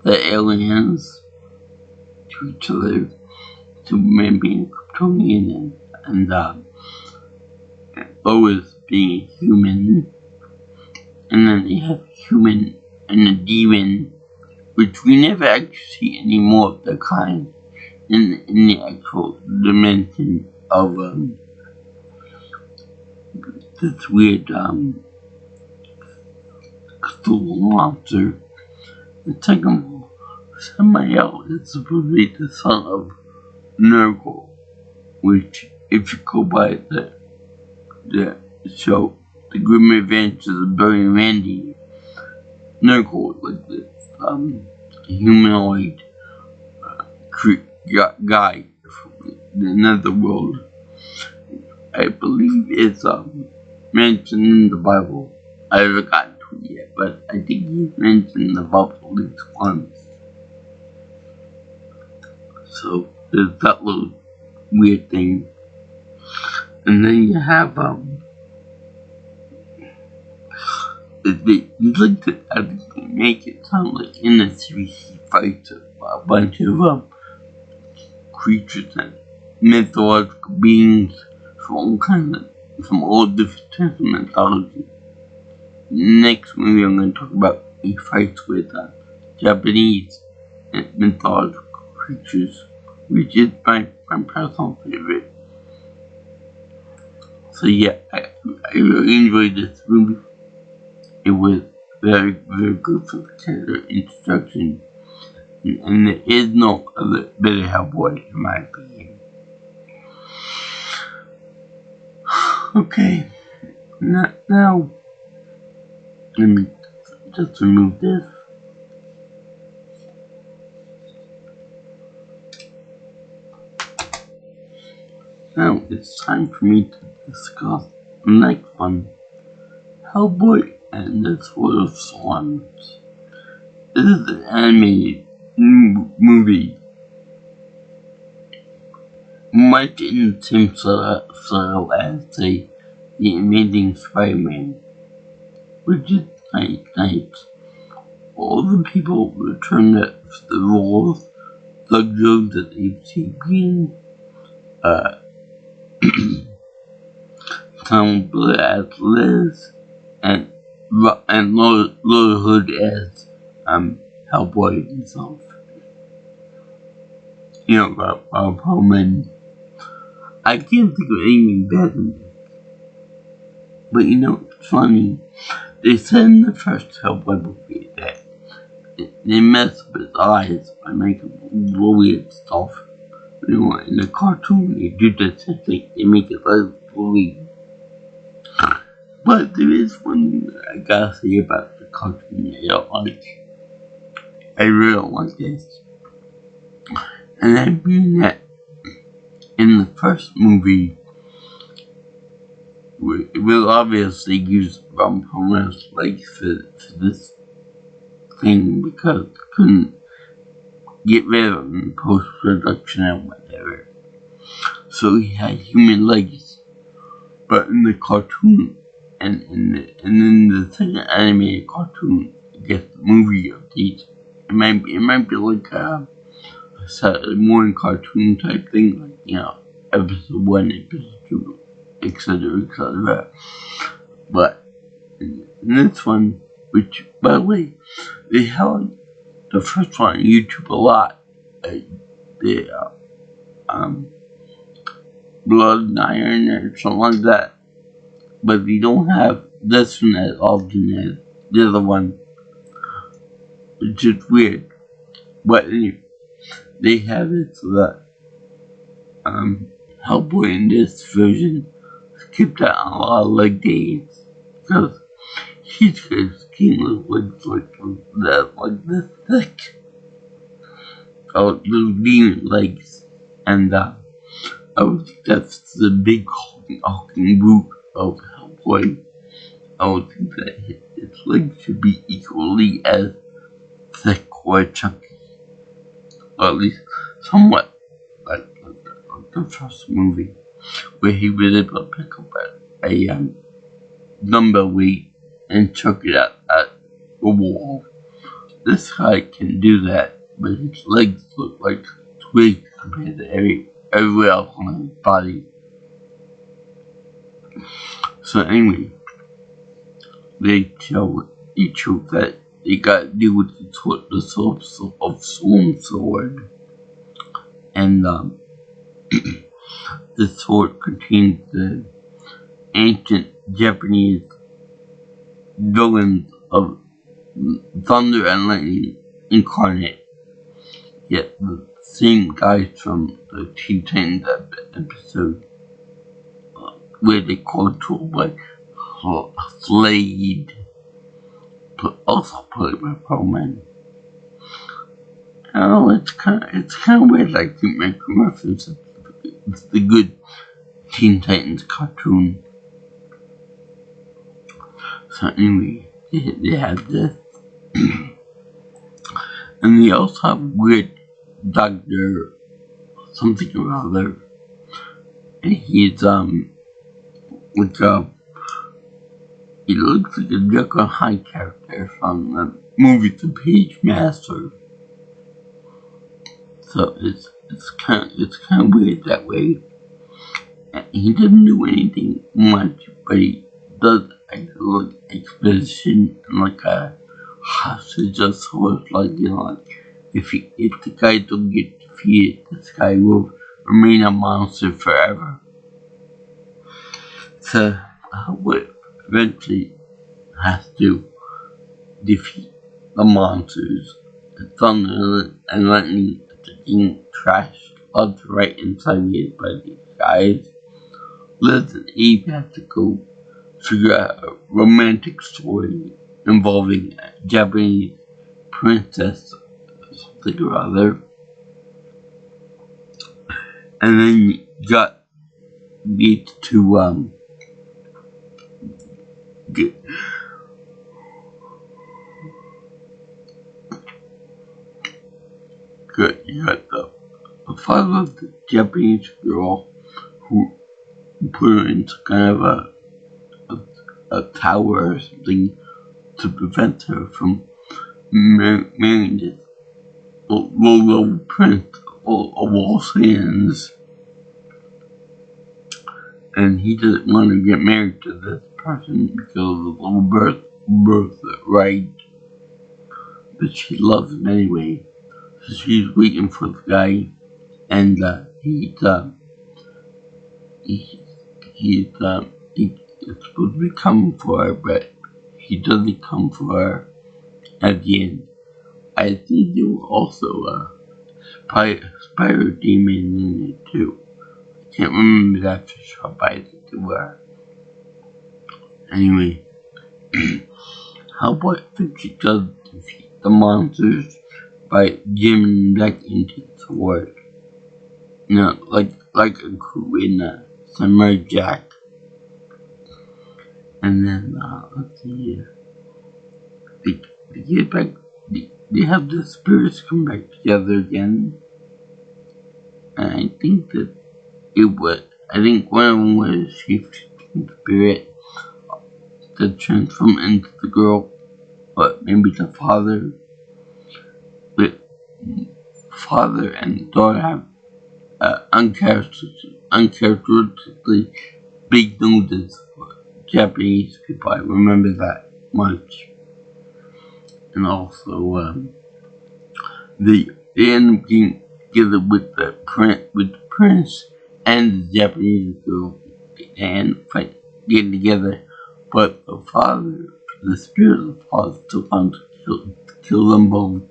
they're aliens to each other. Superman being Kryptonian and Lois being human, and then they have human and a demon, which we never actually see any more of the kind in the actual dimension of this weird Cthulhu monster. The second of all, Samael is supposed to be the son of Nurgle, which, if you go by the show, The Grim Adventures of Barry and Randy, Nurgle, like this humanoid guy from the netherworld. I believe it's mentioned in the Bible. I haven't gotten to it yet, but I think he's mentioned in the Bible at least once. So there's that little weird thing. And then you have like to make it sound like in the series he fights a bunch of creatures and mythological beings from all different types of mythology. Next movie I'm going to talk about, he fights with Japanese mythological creatures, which is my personal favorite. So yeah, I really enjoyed this movie. It was very, very good for the character introduction, and there is no other better Hellboy in my opinion. Okay, now let me just remove this. Now it's time for me to discuss the next one, Hellboy and the Sword of Swans. This is an animated movie, much in the same style as, say, The Amazing Spider-Man, which is nice. All the people return the roles, the jokes that they've seen being, Tom Blair as Liz, and Lord Hood as Hellboy himself. You know, Rob Holman. I can't think of anything better than this. But you know, it's funny. They said in the first Hellboy movie that they mess up his eyes by making weird stuff. You know, in the cartoon, they do the same thing. They make it less believe. But there is one thing that I gotta say about the cartoon I don't like. I really don't like this. And I mean that in the first movie, we'll obviously use Ron Palmer's legs for this thing because we couldn't get rid of him in post-production and whatever. So he had human legs. But in the cartoon, and in the second animated cartoon, I guess the movie update, it might be like a Saturday morning cartoon type thing, like, you know, episode 1, episode 2, etc., etc. But in this one, which, by the way, they held the first one on YouTube a lot. The Blood and Iron or something like that. But they don't have this one as often as the other one, which is weird. But anyway, they have it so that Hellboy in this version skipped out on a lot of leg days because his skin looks like this thick. Oh, little demon legs, and I would think that's the big hulking boot of Hellboy. I would think that its legs should be equally as thick or chunky, or at least somewhat like the first movie, where he was able to pick up a dumbbell weight and chuck it at the wall. This guy can do that, but his legs look like twigs compared to everywhere else on his body. So anyway, they show that they got to deal with the Sword of Sword, and the sword contains the ancient Japanese villains of Thunder and Lightning incarnate. Yet the same guys from the Teen Titans episode, where they call it like Slade, but also played by Pro-Man. I don't know, it's kind of weird, like, to make a reference to the good Teen Titans cartoon. So anyway, they have this. And they also have weird Dr. something or other. And he's, he looks like a Jekyll and Hyde character from the movie The Page Master. So it's kind of weird that way. And he doesn't do anything much, but he does like exposition and like a hostage of sorts, like like if the guy don't get defeated, this guy will remain a monster forever. So Hellboy eventually has to defeat the monsters. The thunder and lightning getting trashed up right inside it by these guys. Lives an atypical figure out a romantic story involving a Japanese princess something or other. And then you got these two get good. You got the father of the Japanese girl who put her into kind of a tower or something to prevent her from marrying this low prince of all sins. And he doesn't want to get married to this person because of the low birthright. But she loves him anyway. So she's waiting for the guy, and he's supposed to be coming for her, but he doesn't come for her at the end. I think there was also a spider demon in it too. I can't remember that for sure, but I think there were. Anyway, Hellboy eventually does defeat the monsters by jamming back into the world. You know, like a crew in Samurai Jack. And then, let's see here. They get back, they have the spirits come back together again. And I think that I think one of them was a shape-shifting spirit that transformed into the girl, but maybe the father. But father and daughter have uncharacteristically big noses for Japanese people. I remember that much. And also, they end up getting together with the prince and the Japanese girl, and getting together. But the spirit of the father still wants to kill them both.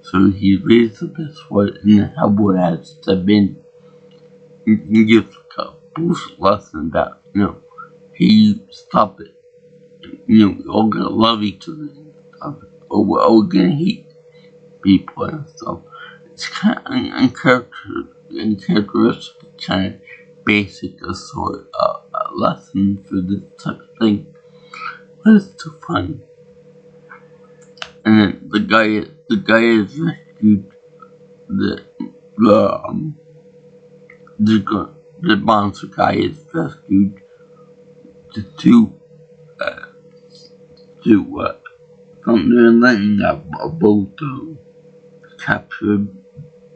So he raised the best sword, and the Hellboy has to step in and give a boost lesson that, he stop it. We're all gonna love each other and stuff, or we're all gonna hate people and stuff. It's kind of uncharacteristic, kind of basic sort of lesson for this type of thing. But it's too fun. And then the guy is rescued. The monster guy is rescued to thunder and lightning are both captured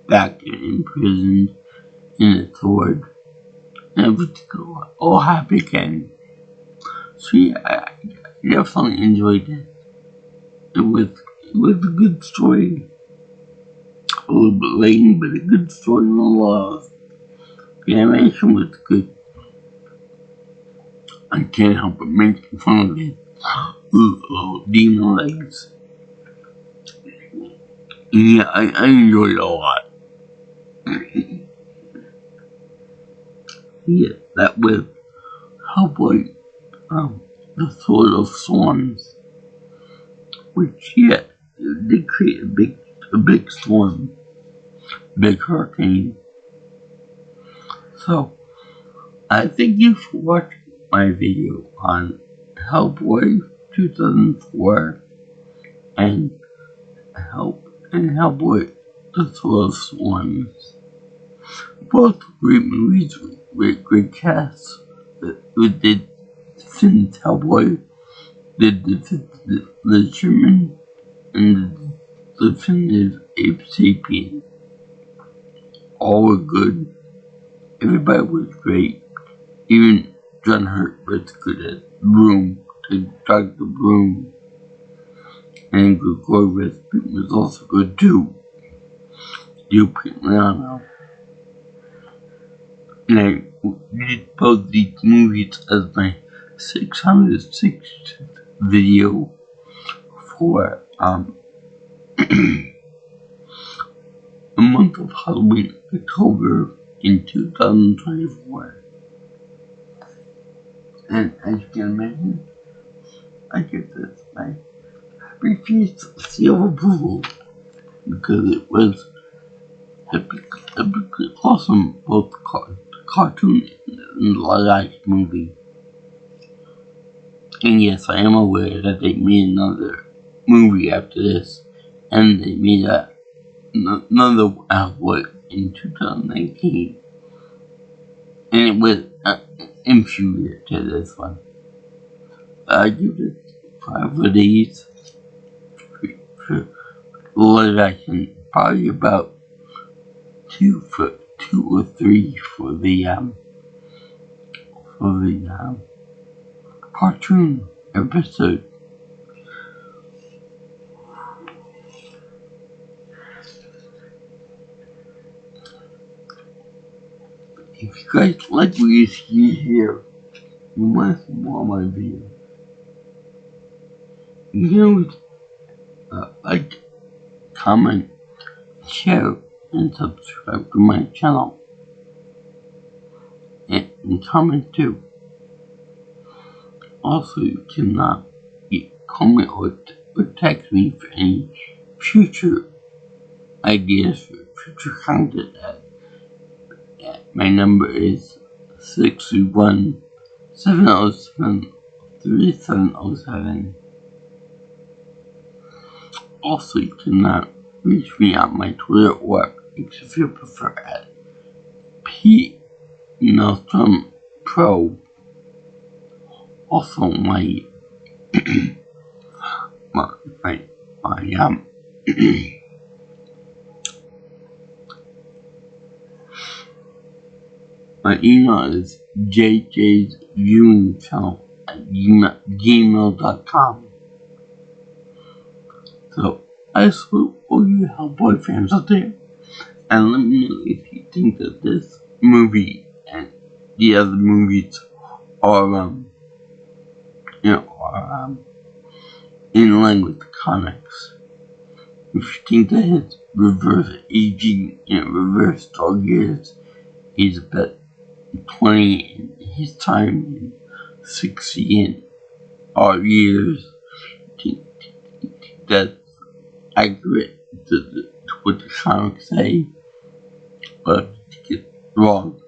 back and imprisoned in a sword. And everything all happy again. So yeah, I definitely enjoyed it. It was a good story. A little bit lame, but a good story nonetheless. The animation was good. I can't help but making fun of it. Little demon legs. Yeah, I enjoyed it a lot. Yeah, that was Hellboy, the Sword of Swans. Which, yeah, they create a big storm, big hurricane. So, I thank you for watching my video on Hellboy 2004 and Hellboy the Sword of Swans. Both great movies with great casts. We did Finn's Hellboy the German and the definitive Ape Sapien. All were good. Everybody was great. Even John Hurt was good at Broom, to Dr. Broom. And Gregory Rasputin was also good too. You put me on. And I did both these movies as my 606th video for the month of Halloween, October in 2024. And as you can imagine, I give this my happy feast seal of approval because it was epically awesome, both the cartoon and the live movie. And yes, I am aware that they made another movie after this, and they made another Hellboy in 2019, and it was inferior to this one. I give it 5 of these for live action, probably about 2 or 3 for the cartoon episode. If you guys like what you see here, you want some more of my videos, you can always like, comment, share, and subscribe to my channel. And comment too. Also, you can comment or text me for any future ideas for future content. My number is 631-707-3707. Also, you can reach me on my Twitter or X if you prefer at P Maelstrom Pro. Also, my my email is jjsviewingchannel@gmail.com. So, I salute all you Hellboy fans out there, and let me know if you think that this movie and the other movies are, in line with the comics. If you think that his reverse aging, reverse dog years, he's about 20 in his time and 60 in our years, that's accurate to what the comics say, but if you get wrong.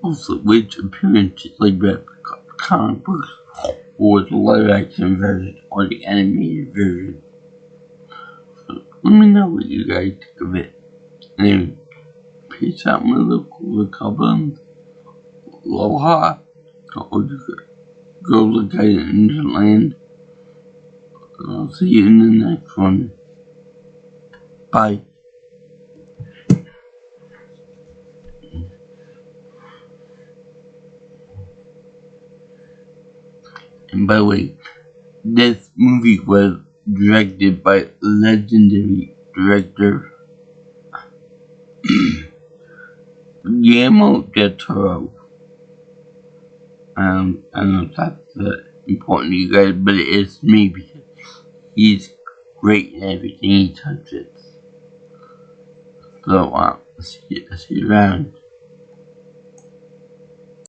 Also, which appearances like that comic books, or the live action version, or the animated version. So let me know what you guys think of it. And peace out, my little goblins. Aloha. Or go look at it in the land. I'll see you in the next one. Bye. And by the way, this movie was directed by legendary director Guillermo del Toro. I don't know if that's important to you guys, but it is to me because he's great in everything he touches. So, see you around.